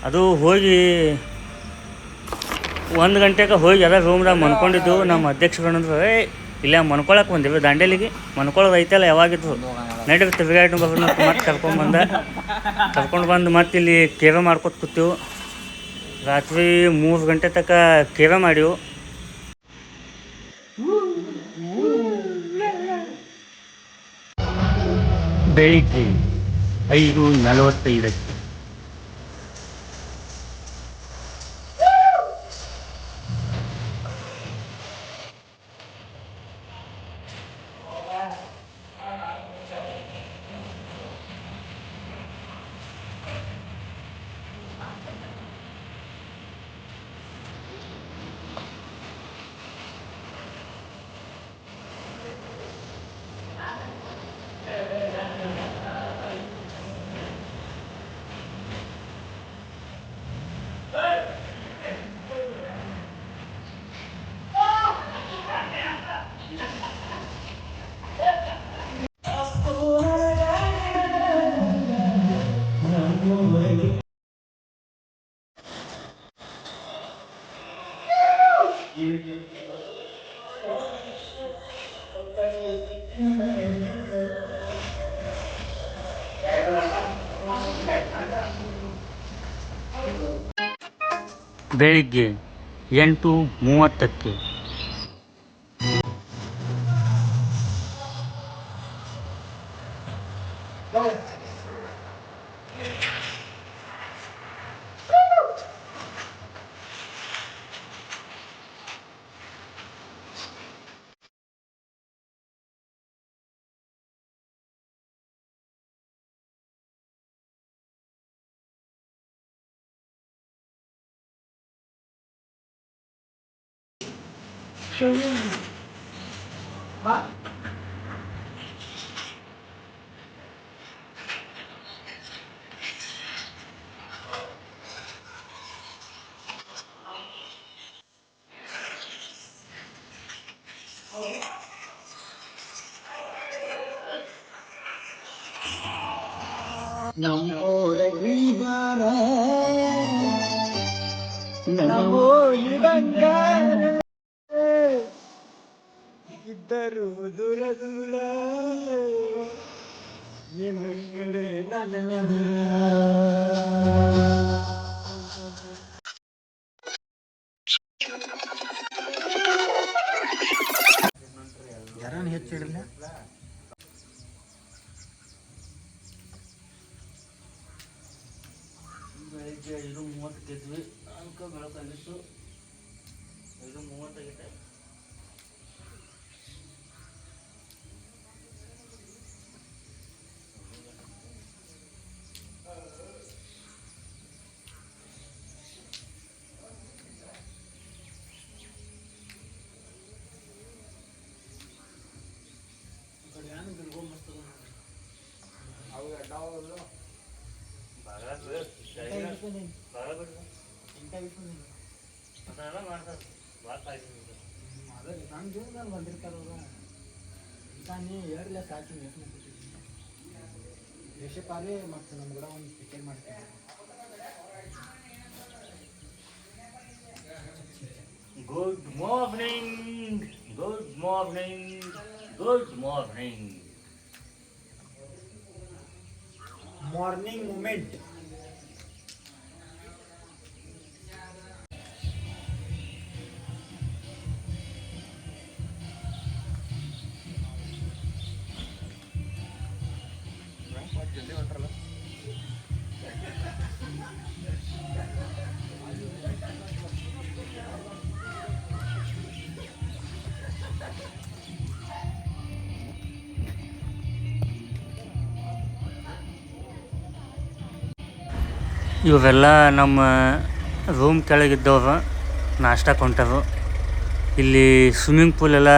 ಅದು ಹೋಗಿ 1 ಗಂಟೆಗೆ ಹೋಗಿ ಎಲ್ಲ ರೂಮ್ದಾಗ ಮನ್ಕೊಂಡಿದ್ದು. ನಮ್ಮ ಅಧ್ಯಕ್ಷಗಳಂದ್ರೆ ಇಲ್ಲ ಮನ್ಕೊಳಕ್ಕೆ ಬಂದೀವಿ ದಾಂಡೇಲಿಗೆ. ಮನ್ಕೊಳ್ಳೋದು ಐತಲ್ಲ ಯಾವಾಗಿದ್ರು ನಡೀರಿ ತಿರುಗಾಡಿ ಬರೋಣ ಮತ್ತೆ ಕರ್ಕೊಂಡು ಬಂದು ಮತ್ತೆ ಇಲ್ಲಿ ಕೇವೆ ಮಾಡ್ಕೊತ ಕೂತೀವಿ. ರಾತ್ರಿ 3 ಗಂಟೆ ತನಕ ಕೇವೆ ಮಾಡಿವು. ಬೆಳಿಗ್ಗೆ 5:45. ಬೆಳಿಗ್ಗೆ 8:30ಕ್ಕೆ. ನಮ್ಮೋರಗಿ ಬಾರ ನಮ್ಮೋರಿ ಬಂಗಾರ ಇದ್ದರು ದೂರ ದೂರ ನಿಮ್ಮಡೆ ನನ್ನ ಯಾರನ್ನ ಹೆಚ್ಚಿಡಲ್ಲ ಬೆಳಿಗ್ಗೆ 5:30 ಗೆದ್ವಿ ಅನ್ಕ ಬೆಳಕಾಗಿತ್ತು 5:30 ಆಗೈತೆ. ದೇಶಪಾಲೇ ಮತ್ತು ನಮ್ಮ ಕೂಡ ಒಂದು ಪಿಕ್ಚರ್ ಮಾಡ್ತಾರೆ. Good morning, good morning, good morning. Morning moment. ಇವೆಲ್ಲ ನಮ್ಮ ರೂಮ್ ಕೆಳಗಿದ್ದವ ನಾಷ್ಟ ಕೊಂಟವು. ಇಲ್ಲಿ ಸ್ವಿಮ್ಮಿಂಗ್ ಪೂಲ್ ಎಲ್ಲ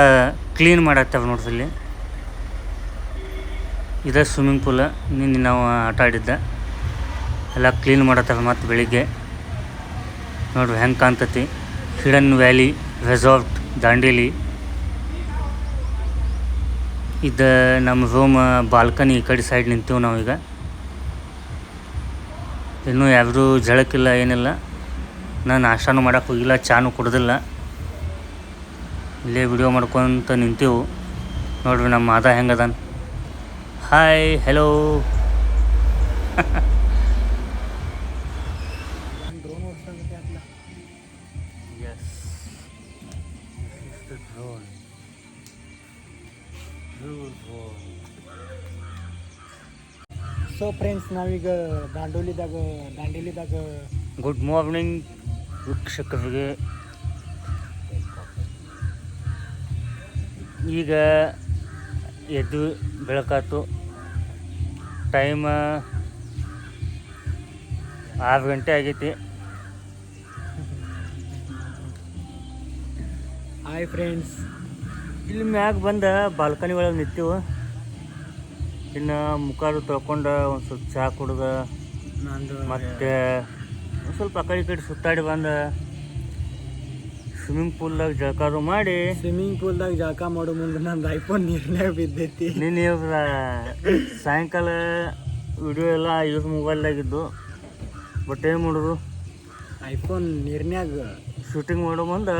ಕ್ಲೀನ್ ಮಾಡತ್ತವ ನೋಡ್ರಿ. ಇಲ್ಲಿ ಇದೇ ಸ್ವಿಮ್ಮಿಂಗ್ ಪೂಲ. ನಿನ್ನೆ ನಾವು ಆಟ ಆಡಿದ್ದ ಎಲ್ಲ ಕ್ಲೀನ್ ಮಾಡತ್ತವ. ಮತ್ತು ಬೆಳಿಗ್ಗೆ ನೋಡ್ರಿ ಹೆಂಗೆ ಕಾಣ್ತತಿ. Hidden valley resort Dandeli. ಇದು ನಮ್ಮ ರೂಮ್ ಬಾಲ್ಕನಿ. ಈ ಕಡೆ ಸೈಡ್ ನಿಂತೀವಿ ನಾವೀಗ. ಇನ್ನೂ ಯಾವ್ದು ಜಳಕ್ಕಿಲ್ಲ, ಏನಿಲ್ಲ. ನಾನು ನಾಷ್ಟಾನು ಮಾಡೋಕೆ ಹೋಗಿಲ್ಲ, ಚಾನು ಕುಡ್ದಿಲ್ಲ. ಇಲ್ಲೇ ವಿಡಿಯೋ ಮಾಡ್ಕೊತ ನಿಂತೀವಿ. ನೋಡ್ರಿ ನಮ್ಮ ಮಾದ ಹೆಂಗದಾನ. Hi, hello. ಸೊ ಫ್ರೆಂಡ್ಸ್, ನಾವೀಗ ದಾಂಡೇಲಿದಾಗ ಗುಡ್ ಮಾರ್ನಿಂಗ್ ವೀಕ್ಷಕರಿಗೆ. ಈಗ ಎದ್ದು ಬೆಳಕಾತು. ಟೈಮ್ 6 ಗಂಟೆ ಆಗೈತಿ. Hi friends. ಇಲ್ಲಿ ಮ್ಯಾಗ ಬಂದ ಬಾಲ್ಕನಿ ಒಳಗೆ ನಿಂತೀವಿ. ಇನ್ನು ಮುಖಾರು ತೊಳ್ಕೊಂಡು ಒಂದು ಸ್ವಲ್ಪ ಚಹಾ ಕುಡ್ದು ಮತ್ತು ಒಂದು ಸ್ವಲ್ಪ ಆ ಕಡೆ ಸುತ್ತಾಡಿ ಬಂದು ಸ್ವಿಮ್ಮಿಂಗ್ ಪೂಲ್ದಾಗ ಜಳಕಾರು ಮಾಡಿ. ಸ್ವಿಮ್ಮಿಂಗ್ ಪೂಲ್ದಾಗ ಜಳಕ ಮಾಡೋ ಮುಂದೆ ನಂದು ಐಫೋನ್ ನೀರ್ನಾಗ ಬಿದ್ದೈತಿ. ನಿನ್ನೆ ಸಾಯಂಕಾಲ ವಿಡಿಯೋ ಎಲ್ಲ ಯೂಸ್ ಮೊಬೈಲ್ದಾಗಿದ್ದು. ಬಟ್ ಏನು ಮಾಡೋದು, ಐಫೋನ್ ನೀರ್ನ್ಯಾಗ ಶೂಟಿಂಗ್ ಮಾಡೋ ಮುಂದೆ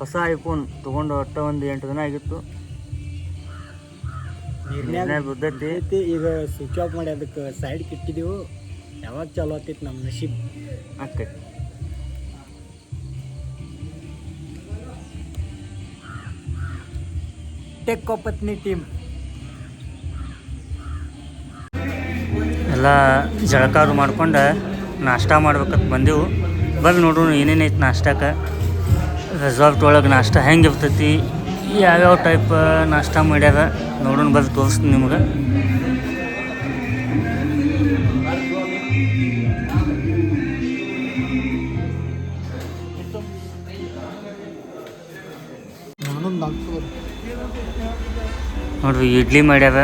ಹೊಸ ಐಫೋನ್ ತೊಗೊಂಡು ಒಟ್ಟು ಒಂದು 8 ದಿನ ಆಗಿತ್ತು. ನೀರ್ನ್ಯಾಗ ಬಿದ್ದೈತಿ. ಈಗ ಸ್ವಿಚ್ ಆಫ್ ಮಾಡಿ ಅದಕ್ಕೆ ಸೈಡ್ಗೆ ಇಟ್ಟಿದ್ದೀವಿ. ಯಾವಾಗ ಚಾಲು ಆಗ್ತೈತಿ ನಮ್ಮ ನಶೀಬ್ ಆಗ್ತೈತಿ. ಟೆಕ್ ಪತ್ನಿ ಟೀಮ್ ಎಲ್ಲ ಜಳಕಾರು ಮಾಡ್ಕೊಂಡು ನಾಷ್ಟ ಮಾಡ್ಬೇಕಂತ ಬಂದೆವು. ಬಂದು ನೋಡೋಣ ಏನೇನೈತೆ ನಾಷ್ಟಕ್ಕೆ. ರೆಸಾರ್ಟ್ ಒಳಗೆ ನಾಷ್ಟ ಹೆಂಗೆ ಇರ್ತೈತಿ, ಯಾವ್ಯಾವ ಟೈಪ್ ನಾಷ್ಟ ಮಾಡ್ಯಾರ ನೋಡೋಣ. ಬಂದು ತೋರಿಸ್ತೀನಿ ನಿಮ್ಗೆ. ನೋಡ್ರಿ ಇಡ್ಲಿ ಮಾಡ್ಯಾರ,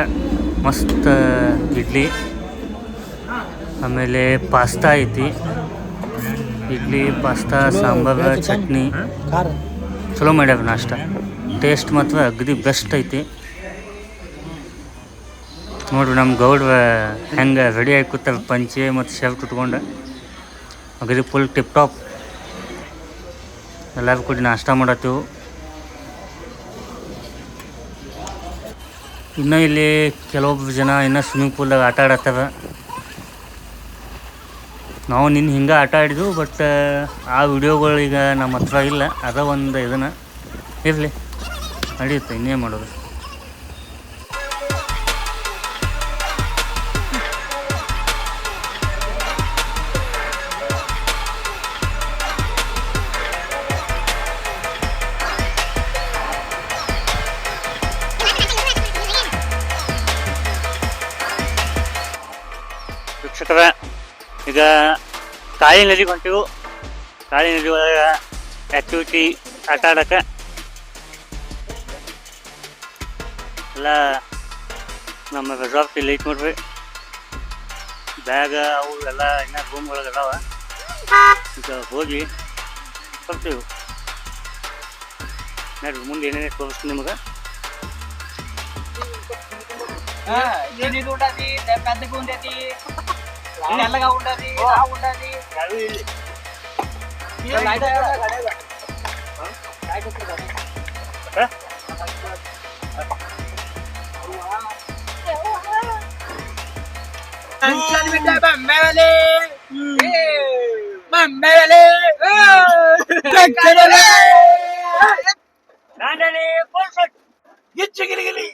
ಮಸ್ತ್ ಇಡ್ಲಿ. ಆಮೇಲೆ ಪಾಸ್ತಾ ಐತಿ. ಇಡ್ಲಿ, ಪಾಸ್ತಾ, ಸಾಂಬಾರು, ಚಟ್ನಿ ಚಲೋ ಮಾಡ್ಯಾರ ನಾಷ್ಟ. ಟೇಸ್ಟ್ ಮಾತ್ರ ಅಗದಿ ಬೆಸ್ಟ್ ಐತಿ. ನೋಡ್ರಿ ನಮ್ಮ ಗೌಡ್ರ ಹೆಂಗೆ ರೆಡಿ ಆಗಿ ಕೂತಾರ ಪಂಚೆ ಮತ್ತು ಶರ್ಟ್ ಉಟ್ಕೊಂಡು ಅಗದಿ ಫುಲ್ ಟಿಪ್ ಟಾಪ್. ಎಲ್ಲರೂ ಕೂಡಿ ನಾಷ್ಟ ಮಾಡತ್ತೀವಿ. ಇನ್ನೂ ಇಲ್ಲಿ ಕೆಲವೊಬ್ಬರು ಜನ ಇನ್ನೂ ಸ್ವಿಮ್ಮಿಂಗ್ ಪೂಲ್ದಾಗ ಆಟ ಆಡತ್ತಾರ. ನಾವು ನಿನ್ನ ಹಿಂಗೆ ಆಟ ಆಡಿದ್ವು, ಬಟ್ ಆ ವಿಡಿಯೋಗಳು ಈಗ ನಮ್ಮ ಹತ್ರ ಇಲ್ಲ. ಅದ ಒಂದು ಇದನ್ನು ಇರಲಿ, ನಡೆಯುತ್ತೆ, ಇನ್ನೇನು ಮಾಡೋದು. ವೀಕ್ಷಕರ, ಈಗ ಕಾಳಿ ನದಿಗೆ ಹೊಂಟಿವು. ಕಾಳಿ ನದಿ ಒಳಗೆ ಆ್ಯಕ್ಟಿವಿಟಿ ಆಟ ಆಡೋಕೆ ಎಲ್ಲ ನಮ್ಮ ರೆಸಾರ್ಟ್ ಇಲ್ಲಿ ಐತೆ ನೋಡ್ರಿ. ಬ್ಯಾಗ ಅವು ಎಲ್ಲ ಇನ್ನೂ ರೂಮ್ ಒಳಗೆ ಅದಾವ. ಈಗ ಹೋಗಿ ಬರ್ತೀವಿ. ನೋಡ್ರಿ ಮುಂದೆ ಏನೇನೇ ತೋರಿಸ್ತೀನಿ ನಿಮಗೆ. పెద్దగా ఉండేది తెల్లగా ఉండేది ఉండేది గిచ్చిగిరిగిలి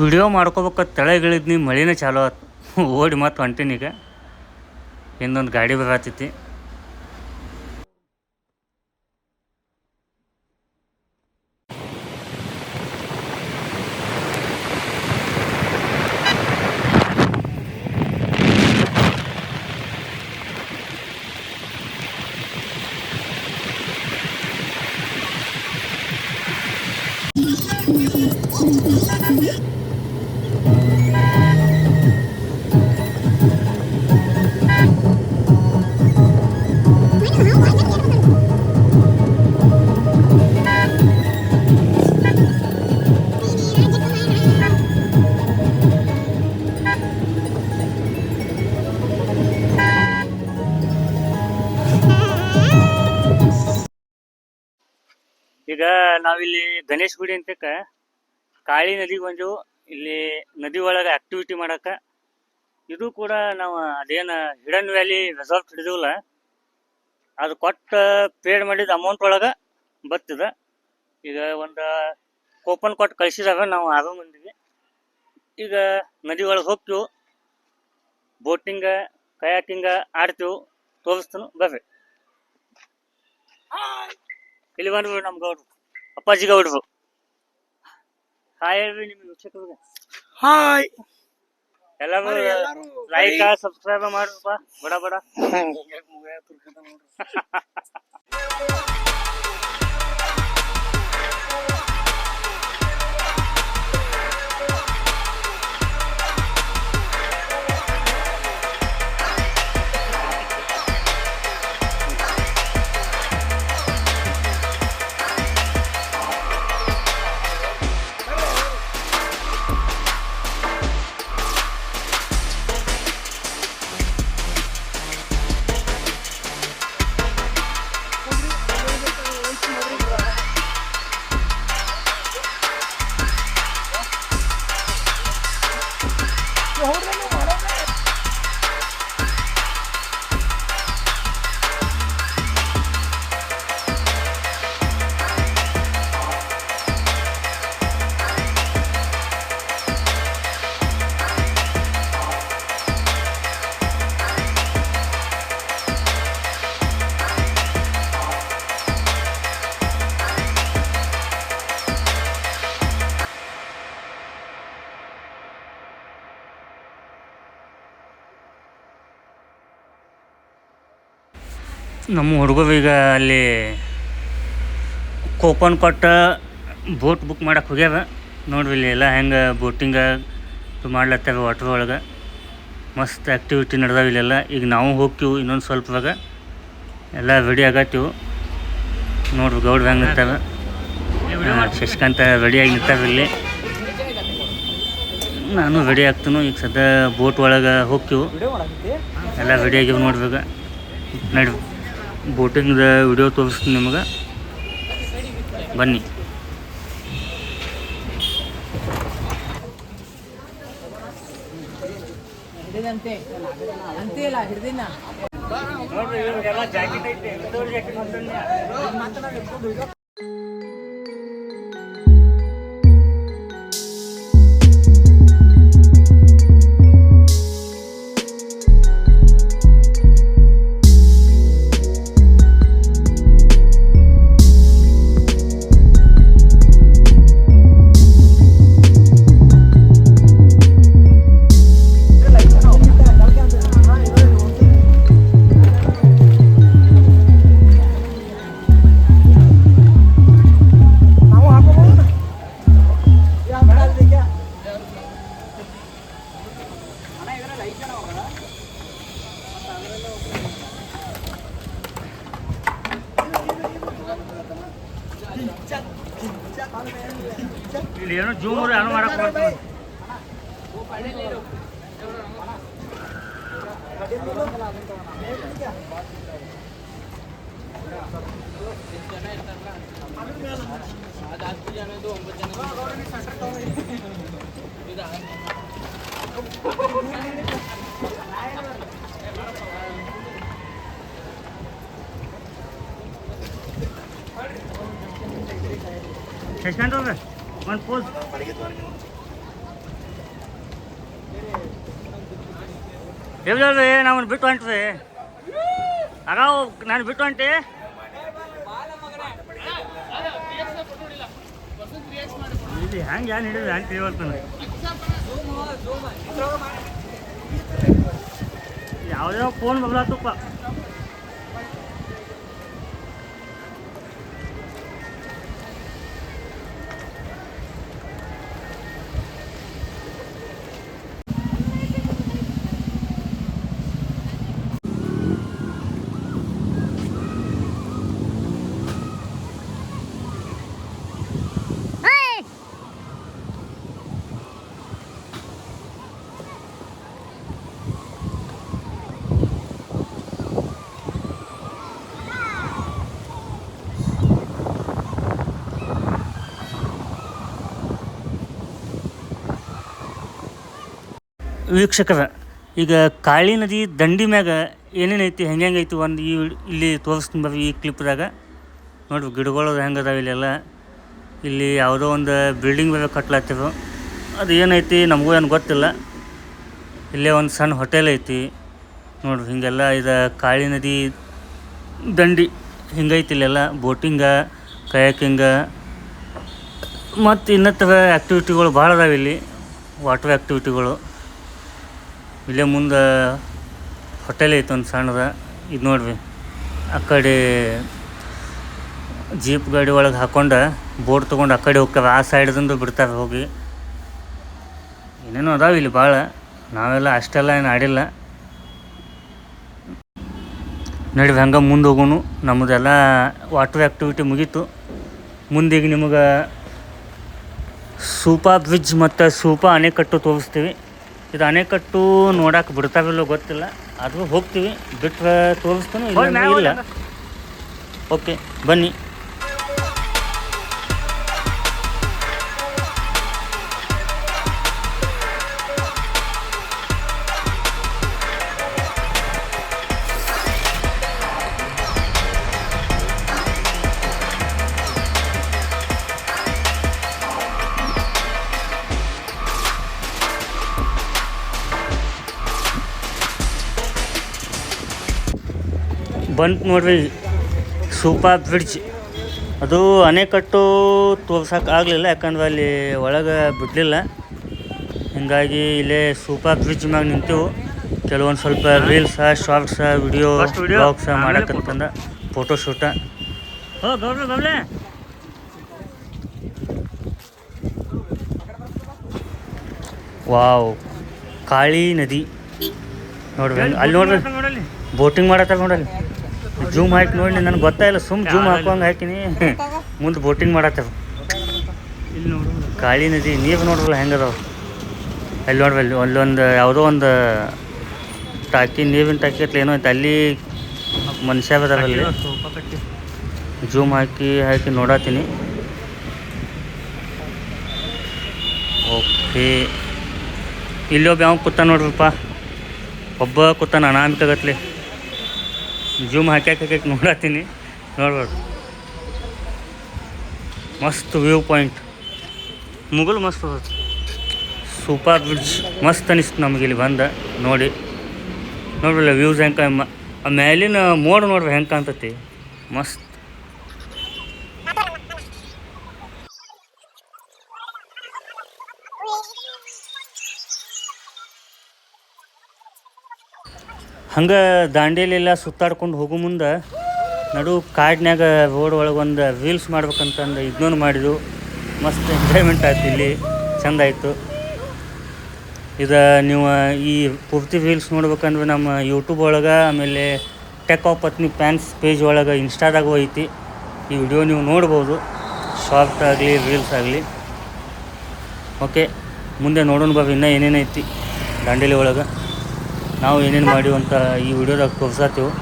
ವಿಡಿಯೋ ಮಾಡ್ಕೋಬೇಕು ತೆಳಗಿಳಿದ್ನಿ, ಮಳಿನೇ ಚಾಲು ಆಯ್ತು. ಓಡಿ ಮತ್ತೆ ಹೊಂಟೀನಿ. ಈಗ ಇನ್ನೊಂದು ಗಾಡಿ ಬರತೈತಿ. ಈಗ ನಾವಿಲ್ಲಿ ಗಣೇಶ್ ಗುಡಿ ಅಂತಕ್ಕ ಕಾಳಿ ನದಿಗೆ ಬಂದೆವು. ಇಲ್ಲಿ ನದಿ ಒಳಗೆ ಆಕ್ಟಿವಿಟಿ ಮಾಡಕ್ಕೆ. ಇದು ಕೂಡ ನಾವು ಅದೇನು ಹಿಡನ್ ವ್ಯಾಲಿ ರೆಸಾರ್ಟ್ ಹಿಡಿದಿವಲ್ಲ, ಅದು ಕೊಟ್ಟು ಪೇಡ್ ಮಾಡಿದ ಅಮೌಂಟ್ ಒಳಗೆ ಬರ್ತದೆ. ಈಗ ಒಂದು ಕೂಪನ್ ಕೊಟ್ಟು ಕಳಿಸಿದಾಗ ನಾವು 6 ಮಂದಿಗೆ ಈಗ ನದಿ ಒಳಗೆ ಹೋಗ್ತೀವಿ. ಬೋಟಿಂಗ, ಕಯಾಕಿಂಗ ಆಡ್ತೀವಿ. ತೋರಿಸ್ತಾನು ಬರ್ರಿ. ಇಲ್ಲಿ ಬಂದ್ರು ನಮ್ಮ ಗೌಡ್ರು, ಅಪ್ಪಾಜಿ ಗೌಡ್ರು. ಹಾಯ್ ಹೇಳ್ರಿ ನಿಮ್ಮ ವೀಕ್ಷಕರಿಗೆ. ಹಾಯ್ ಎಲ್ಲರೂ ಲೈಕ್ ಸಬ್ಸ್ಕ್ರೈಬ್ ಮಾಡ್ರಪ್ಪ ಬಡ ಬಡ. ನಮ್ಮ ಹುಡುಗರು ಈಗ ಅಲ್ಲಿ ಕೂಪನ್ ಕೊಟ್ಟು ಬೋಟ್ ಬುಕ್ ಮಾಡಕ್ಕೆ ಹೋಗ್ಯಾರ. ನೋಡ್ರಿ ಇಲ್ಲಿ ಎಲ್ಲ ಹೆಂಗೆ ಬೋಟಿಂಗ ಮಾಡ್ಲತ್ತಾರ ವಾಟ್ರ್ ಒಳಗೆ. ಮಸ್ತ್ ಆ್ಯಕ್ಟಿವಿಟಿ ನಡೆದಾವ ಇಲ್ಲೆಲ್ಲ. ಈಗ ನಾವು ಹೋಗ್ತೀವಿ ಇನ್ನೊಂದು ಸ್ವಲ್ಪದಾಗ, ಎಲ್ಲ ರೆಡಿ ಆಗತ್ತೀವಿ. ನೋಡ್ರಿ ಗೌಡ್ರು ಹೆಂಗೆ ನಿಂತಾರ, ಶಶಿಕಾಂತ ರೆಡಿಯಾಗಿ ನಿಂತಾರ ಇಲ್ಲಿ. ನಾನು ರೆಡಿ ಆಗ್ತೀನಿ. ಈಗ ಸದ್ಯ ಬೋಟ್ ಒಳಗೆ ಹೋಗ್ತೀವಿ, ಎಲ್ಲ ರೆಡಿಯಾಗಿವಿ ನೋಡ್ಬೇಕು. ನಡಿ ಬೋಟಿಂಗ್ದ ವಿಡಿಯೋ ತೋರಿಸ್ತೀನಿ ನಿಮಗೆ, ಬನ್ನಿ. ಇಲ್ಲಿ ಏನೋ ಜೂಮ್ ಏನೋ ಮಾಡಕ್ಕೆ ಬರ್ತದೆ. ಶಶಿಕಾಂತ್ ಅವ್ರೆ ಒಂದು ಪೋಸ್. ಹೇಳ್ರಿ ನಾವು ಬಿಟ್ಟು ಹೊಂಟ್ರಿ. ಅರಾವ್ ನಾನು ಬಿಟ್ಟು ಹೊಂಟಿ. ಇಲ್ಲಿ ಹ್ಯಾಂಗೆ ಏನು ಹಿಡಿದು ಹ್ಯಾಂಗೆ ತಿಳಿವಲ್ತಾನೆ. ಯಾವುದೇ ಫೋನ್ ಬದಲಾತಪ್ಪ. ವೀಕ್ಷಕರ, ಈಗ ಕಾಳಿ ನದಿ ದಂಡಿ ಮ್ಯಾಗ ಏನೇನೈತಿ ಹೆಂಗೈತಿ ಒಂದು ಇಲ್ಲಿ ತೋರಿಸ್ತೀನಿ ಬರ್ರಿ. ಈ ಕ್ಲಿಪ್ದಾಗ ನೋಡ್ರಿ ಗಿಡಗಳು ಹೆಂಗೆ ಅದಾವೆ ಇಲ್ಲೆಲ್ಲ. ಇಲ್ಲಿ ಯಾವುದೋ ಒಂದು ಬಿಲ್ಡಿಂಗ್ ಮೇಲೆ ಕಟ್ಲಾತಿರು. ಅದು ಏನೈತಿ ನಮಗೂ ಏನು ಗೊತ್ತಿಲ್ಲ. ಇಲ್ಲೇ ಒಂದು ಸಣ್ಣ ಹೋಟೆಲ್ ಐತಿ ನೋಡ್ರಿ. ಹಿಂಗೆಲ್ಲ ಇದು ಕಾಳಿ ನದಿ ದಂಡಿ ಹಿಂಗೈತಿ ಇಲ್ಲೆಲ್ಲ. ಬೋಟಿಂಗ, ಕಯಾಕಿಂಗ ಮತ್ತು ಇನ್ನಿತರ ಆ್ಯಕ್ಟಿವಿಟಿಗಳು ಭಾಳ ಅದಾವೆ ಇಲ್ಲಿ, ವಾಟರ್ ಆ್ಯಕ್ಟಿವಿಟಿಗಳು. ಇಲ್ಲೇ ಮುಂದೆ ಹೋಟೆಲ್ ಐತೆ ಒಂದು ಸಣ್ಣದ. ಇದು ನೋಡ್ರಿ ಆ ಕಡೆ ಜೀಪ್ ಗಾಡಿ ಒಳಗೆ ಹಾಕ್ಕೊಂಡು ಬೋಟ್ ತೊಗೊಂಡು ಆ ಕಡೆ ಹೋಗ್ತಾರೆ. ಆ ಸೈಡ್ದಿಂದ ಬಿಡ್ತಾರೆ ಹೋಗಿ. ಏನೇನೋ ಅದಾವೆ ಇಲ್ಲಿ ಭಾಳ. ನಾವೆಲ್ಲ ಅಷ್ಟೆಲ್ಲ ಏನು ಆಡಿಲ್ಲ. ನಡಿವಿ ಹಂಗೆ ಮುಂದೆ ಹೋಗೋನು. ನಮ್ಮದೆಲ್ಲ ವಾಟರ್ ಆ್ಯಕ್ಟಿವಿಟಿ ಮುಗೀತು. ಮುಂದೀಗ ನಿಮಗೆ ಸೂಪಾ ಬ್ರಿಡ್ಜ್ ಮತ್ತು ಸೂಪಾ ಅಣೆಕಟ್ಟು ತೋರಿಸ್ತೀವಿ. ಇದು ಅಣೆಕಟ್ಟು ನೋಡಕ್ಕೆ ಬಿಡ್ತಾವಿಲ್ಲೋ ಗೊತ್ತಿಲ್ಲ, ಆದರೂ ಹೋಗ್ತೀವಿ. ಬಿಟ್ಟರೆ ತೋರಿಸ್ತಾನೆ, ಇಲ್ಲ. ಓಕೆ ಬನ್ನಿ. ಬಂತು ನೋಡ್ರಿ ಸೂಪಾ ಬ್ರಿಡ್ಜ್. ಅದು ಅಣೆಕಟ್ಟು ತೋರ್ಸೋಕೆ ಆಗಲಿಲ್ಲ, ಯಾಕಂದ್ರೆ ಅಲ್ಲಿ ಒಳಗೆ ಬಿಡಲಿಲ್ಲ. ಹೀಗಾಗಿ ಇಲ್ಲೇ ಸೂಪಾ ಬ್ರಿಡ್ಜ್ ಮ್ಯಾಗ ನಿಂತೆವು. ಕೆಲವೊಂದು ಸ್ವಲ್ಪ reels short video ಬ್ಲಾಗ್ಸ ಮಾಡಕ್ಕಂತಂದ ಫೋಟೋಶೂಟ. Wow, Kali ನದಿ ನೋಡ್ರಿ, ಅಲ್ಲಿ ನೋಡ್ರಿ ಬೋಟಿಂಗ್ ಮಾಡತ್ತಾರ ನೋಡಲ್ಲಿ. ಜೂಮ್ ಹಾಕಿ ನೋಡಿ, ನನಗೆ ಗೊತ್ತಾಯಿಲ್ಲ, ಜೂಮ್ ಹಾಕುವಂಗೆ ಹಾಕಿನಿ. ಮುಂದೆ ಬೋಟಿಂಗ್ ಮಾಡತ್ತಾರ. ಕಾಳಿ ನದಿ ನೀರು ನೋಡ್ರಲ್ಲ ಹೆಂಗದಾವ. ಅಲ್ಲಿ ನೋಡ್ರಿ, ಅಲ್ಲೊಂದು ಯಾವುದೋ ಒಂದು ಟಾಕಿ, ನೀರಿನ ಟಾಕಿ ಅಥವಾ ಏನೋ ಐತೆ, ಅಲ್ಲಿ ಮನುಷ್ಯ ಬದಾರಲ್ಲಿ. ಜೂಮ್ ಹಾಕಿ ನೋಡತ್ತೀನಿ. ಓಕೆ, ಇಲ್ಲೊಬ್ಬ ಯಾವ ಕೂತ ನೋಡ್ರಪ್ಪ, ಒಬ್ಬ ಕೂತಾನ ಅನಾಮಿಕಗತ್ಲೆ. ಜೂಮ್ ಹಾಕಿ ನೋಡತ್ತೀನಿ, ನೋಡ್ಬಾರ್ದು. ಮಸ್ತ್ ವ್ಯೂ ಪಾಯಿಂಟ್, ಮುಗಲ್ ಮಸ್ತ್ ಅದ. ಸೂಪರ್ ಬ್ರಿಡ್ಜ್ ಮಸ್ತ್ ಅನಿಸ್ತು ನಮಗೆ ಇಲ್ಲಿ ಬಂದ ನೋಡಿ. ನೋಡ್ರಲ್ಲ ವ್ಯೂಸ್ ಹೆಂಗೆ, ಮೇಲಿನ ಮೋಡ ನೋಡ್ರಿ ಹೆಂಗೆ ಕಾಣ್ತತಿ, ಮಸ್ತ್. ಹಂಗೆ ದಾಂಡೇಲಿಯೆಲ್ಲ ಸುತ್ತಾಡ್ಕೊಂಡು ಹೋಗೋ ಮುಂದೆ ನಡು ಕಾಡಿನ್ಯಾಗ ರೋಡ್ ಒಳಗೆ ಒಂದು ರೀಲ್ಸ್ ಮಾಡ್ಬೇಕಂತಂದು ಇದನ್ನೂ ಮಾಡಿದ್ವು. ಮಸ್ತ್ ಎಂಜಾಯ್ಮೆಂಟ್ ಆಯ್ತು, ಇಲ್ಲಿ ಚೆಂದ ಆಯಿತು. ಇದು ನೀವು ಈ ಪೂರ್ತಿ ರೀಲ್ಸ್ ನೋಡ್ಬೇಕಂದ್ರೆ ನಮ್ಮ ಯೂಟ್ಯೂಬ್ ಒಳಗೆ, ಆಮೇಲೆ ಟೆಕ್ ಆಫ್ ಪತ್ನಿ ಫ್ಯಾನ್ಸ್ ಪೇಜ್ ಒಳಗೆ ಇನ್ಸ್ಟಾದಾಗೂ ಐತಿ. ಈ ವಿಡಿಯೋ ನೀವು ನೋಡ್ಬೋದು, ಶಾರ್ಟ್ ಆಗಲಿ ರೀಲ್ಸ್ ಆಗಲಿ. ಓಕೆ, ಮುಂದೆ ನೋಡೋಣ ಬರ್ರಿ ಇನ್ನೂ ಏನೇನೈತಿ ದಾಂಡೇಲಿ ಒಳಗೆ, ನಾವು ಏನೇನು ಮಾಡೀವಿ ಅಂತ ಈ ವಿಡಿಯೋದಾಗ ತೋರ್ಸತ್ತೀವಿ.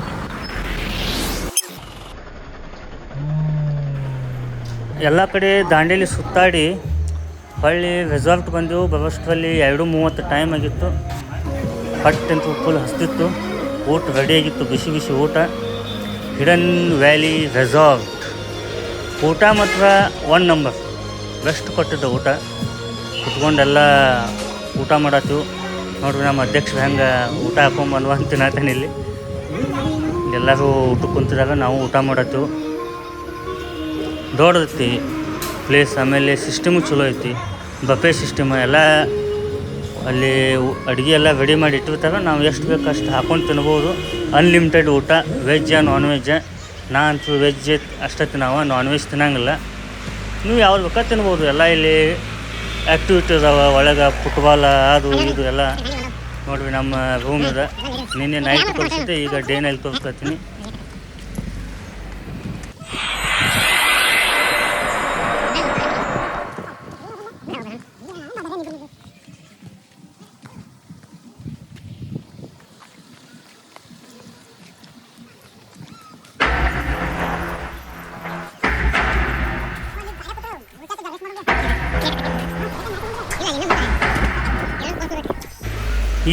ಎಲ್ಲ ಕಡೆ ದಾಂಡೇಲಿ ಸುತ್ತಾಡಿ ಹೊಳ್ಳಿ ರೆಸಾರ್ಟ್ ಬಂದೆವು. ಬರೋಷ್ಟರಲ್ಲಿ 2:30 ಟೈಮ್ ಆಗಿತ್ತು. ಹೊಟ್ಟೆಂತೂ ಫುಲ್ ಹಸ್ತಿತ್ತು. ಊಟ ರೆಡಿಯಾಗಿತ್ತು, ಬಿಸಿ ಬಿಸಿ ಊಟ. ಹಿಡನ್ ವ್ಯಾಲಿ ರೆಸಾರ್ಟ್ ಊಟ ಮಾತ್ರ 1 ನಂಬರ್, ಬೆಸ್ಟ್ ಕೊಟ್ಟಿದ್ದ ಊಟ. ಕುತ್ಕೊಂಡೆಲ್ಲ ಊಟ ಮಾಡತ್ತೀವಿ. ನೋಡ್ರಿ ನಮ್ಮ ಅಧ್ಯಕ್ಷರು ಹೆಂಗೆ ಊಟ ಹಾಕೊಂಬಂದ್ವ ಅಂತ ತಿನ್ನತಾನೆ. ಇಲ್ಲಿ ಎಲ್ಲರೂ ಊಟಕ್ಕೆ ಕುಂತಿದಾಗ ನಾವು ಊಟ ಮಾಡತ್ತೀವಿ. ದೊಡ್ಡದೈತಿ ಪ್ಲೇಸ್, ಆಮೇಲೆ ಸಿಸ್ಟಮು ಚಲೋ ಐತಿ. ಬಫೆ ಸಿಸ್ಟಮ್ ಎಲ್ಲ ಅಲ್ಲಿ ಅಡುಗೆ ಎಲ್ಲ ರೆಡಿ ಮಾಡಿ ಇಟ್ಟಿರ್ತಾರೆ. ನಾವು ಎಷ್ಟು ಬೇಕು ಅಷ್ಟು ಹಾಕೊಂಡು ತಿನ್ಬೋದು. ಅನ್ಲಿಮಿಟೆಡ್ ಊಟ, ವೆಜ್ಜ ನಾನ್ ವೆಜ್ಜ. ನಾ ಅಂತೂ ವೆಜ್ ಅಷ್ಟೇ ತಿನ್ನವ, ನಾನ್ ವೆಜ್ ತಿನ್ನಂಗಿಲ್ಲ. ನೀವು ಯಾವ್ದು ಬೇಕಾ ತಿನ್ಬೋದು. ಎಲ್ಲ ಇಲ್ಲಿ ಆ್ಯಕ್ಟಿವಿಟಿ ಅದಾವೆ ಒಳಗೆ, ಫುಟ್ಬಾಲ್ ಅದು ಇದು ಎಲ್ಲ. ನೋಡಿರಿ ನಮ್ಮ ರೂಮ್ ಇದೆ. ನಿನ್ನೆ ನೈಟ್ ತೋರಿಸಿದ್ದೆ, ಈಗ ಡೇ ನೈಟ್ ತೋರಿಸ್ತೀನಿ.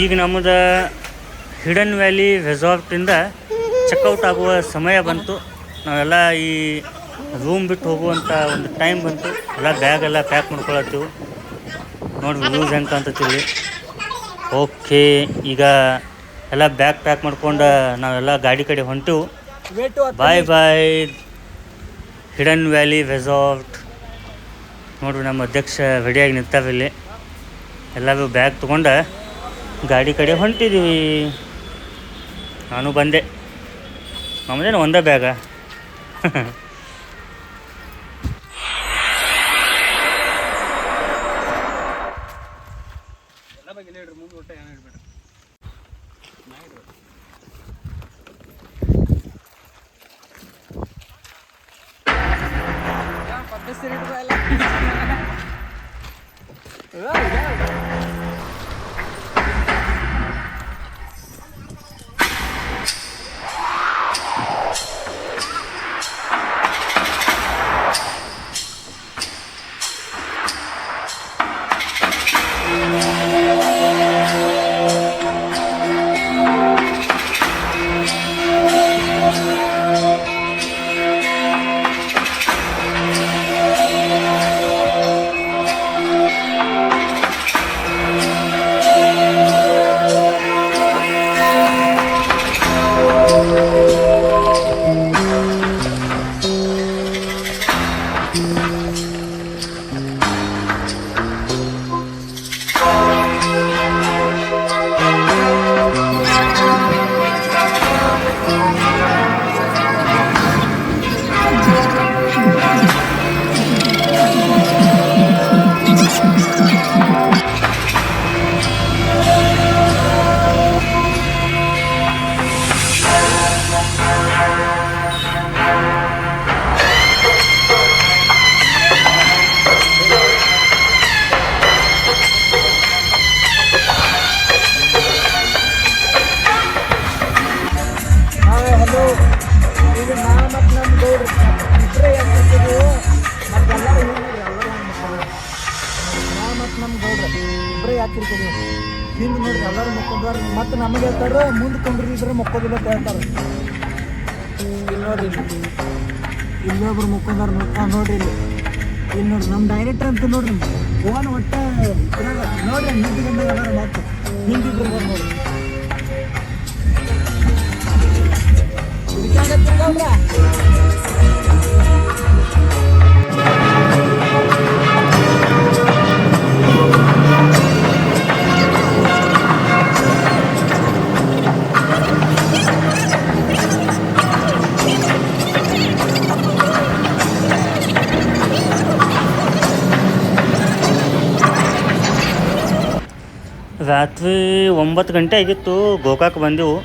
ಈಗ ನಮ್ಮದು ಹಿಡನ್ ವ್ಯಾಲಿ ರೆಸಾರ್ಟಿಂದ ಚೆಕ್ಔಟ್ ಆಗುವ ಸಮಯ ಬಂತು. ನಾವೆಲ್ಲ ಈ ರೂಮ್ ಬಿಟ್ಟು ಹೋಗುವಂಥ ಒಂದು ಟೈಮ್ ಬಂತು. ಎಲ್ಲ ಬ್ಯಾಗೆಲ್ಲ ಪ್ಯಾಕ್ ಮಾಡ್ಕೊಳತ್ತೀವಿ. ನೋಡಿ ವ್ಯೂಸ್ ಹೆಂಗೆ ಕಾಣ್ತತೀವಿ. ಓಕೆ, ಈಗ ಎಲ್ಲ ಬ್ಯಾಗ್ ಪ್ಯಾಕ್ ಮಾಡ್ಕೊಂಡು ನಾವೆಲ್ಲ ಗಾಡಿ ಕಡೆ ಹೊಂಟೆವು. ಬಾಯ್ ಬಾಯ್ ಹಿಡನ್ ವ್ಯಾಲಿ ರೆಸಾರ್ಟ್. ನೋಡ್ರಿ ನಮ್ಮ ಅಧ್ಯಕ್ಷ ರೆಡಿಯಾಗಿ ನಿಂತಾವಿಲ್ಲಿ. ಎಲ್ಲರೂ ಬ್ಯಾಗ್ ತೊಗೊಂಡು ಗಾಡಿ ಕಡೆ ಹೊಂಟಿದ್ದೀವಿ. ನಾನು ಬಂದೆ, ನಮ್ಮದೇನು ಒಂದೇ ಬ್ಯಾಗ. ಯಾಕೆ ಇರ್ತೀವಿ ಹಿಂದೆ ನೋಡ್ರಿ ಎಲ್ಲರೂ ಮಕ್ಕೊಂಡ್ರ ಮತ್ತು ನಮಗೆ ಹೇಳ್ತಾರೆ ಮುಂದೆ ಕೊಂಡ್ರಿದ್ರೆ ಮಕ್ಕೋದಿಲ್ಲ ಅಂತ ಹೇಳ್ತಾರೆ. ಇಲ್ಲಿ ನೋಡ್ರಿ ಇಲ್ಲೊಬ್ರು ಮುಕ್ಕೊಂಡಾರ ನೋಡ್ರಿ ಇಲ್ಲಿ ನೋಡ್ರಿ ನಮ್ಮ ಡೈರೆಕ್ಟರ್ ಅಂತ ನೋಡ್ರಿ ಹೋಗೋಣ ಒಟ್ಟ ನೋಡ್ರಿ ಹಿಂದಿ ಗಂಡ ಎಲ್ಲರೂ ಮಾತು ಹಿಂದಿದ್ರು ನೋಡ್ರಿ ರಾತ್ರಿ 9 ಗಂಟೆ ಆಗಿತ್ತು. ಗೋಕಾಕ್ ಬಂದೆವು.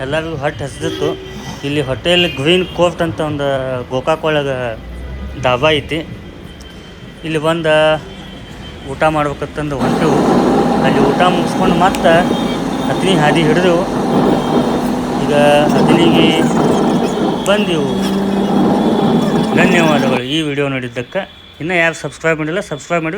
ಎಲ್ಲರಿಗೂ ಹೊಟ್ಟೆ ಹಸಿದಿತ್ತು. ಇಲ್ಲಿ ಹೋಟೆಲ್ ಗ್ರೀನ್ ಕೋರ್ಟ್ ಅಂತ ಒಂದು ಗೋಕಾಕ್ ಒಳಗೆ ಧಾಬಾ ಐತಿ. ಇಲ್ಲಿ ಬಂದು ಊಟ ಮಾಡ್ಬೇಕಂತಂದು ಹೊಂಟೆವು. ಅಲ್ಲಿ ಊಟ ಮುಗಿಸ್ಕೊಂಡು ಮತ್ತೆ ಹತ್ತನಿ ಹಾದಿ ಹಿಡಿದೆವು. ಈಗ ಹತ್ತನಿಗೆ ಬಂದೆವು. ಧನ್ಯವಾದಗಳು ಈ ವಿಡಿಯೋ ನೋಡಿದ್ದಕ್ಕೆ. ಇನ್ನೂ ಯಾರು ಸಬ್ಸ್ಕ್ರೈಬ್ ಮಾಡಿಲ್ಲ ಸಬ್ಸ್ಕ್ರೈಬ್ ಮಾಡಿ.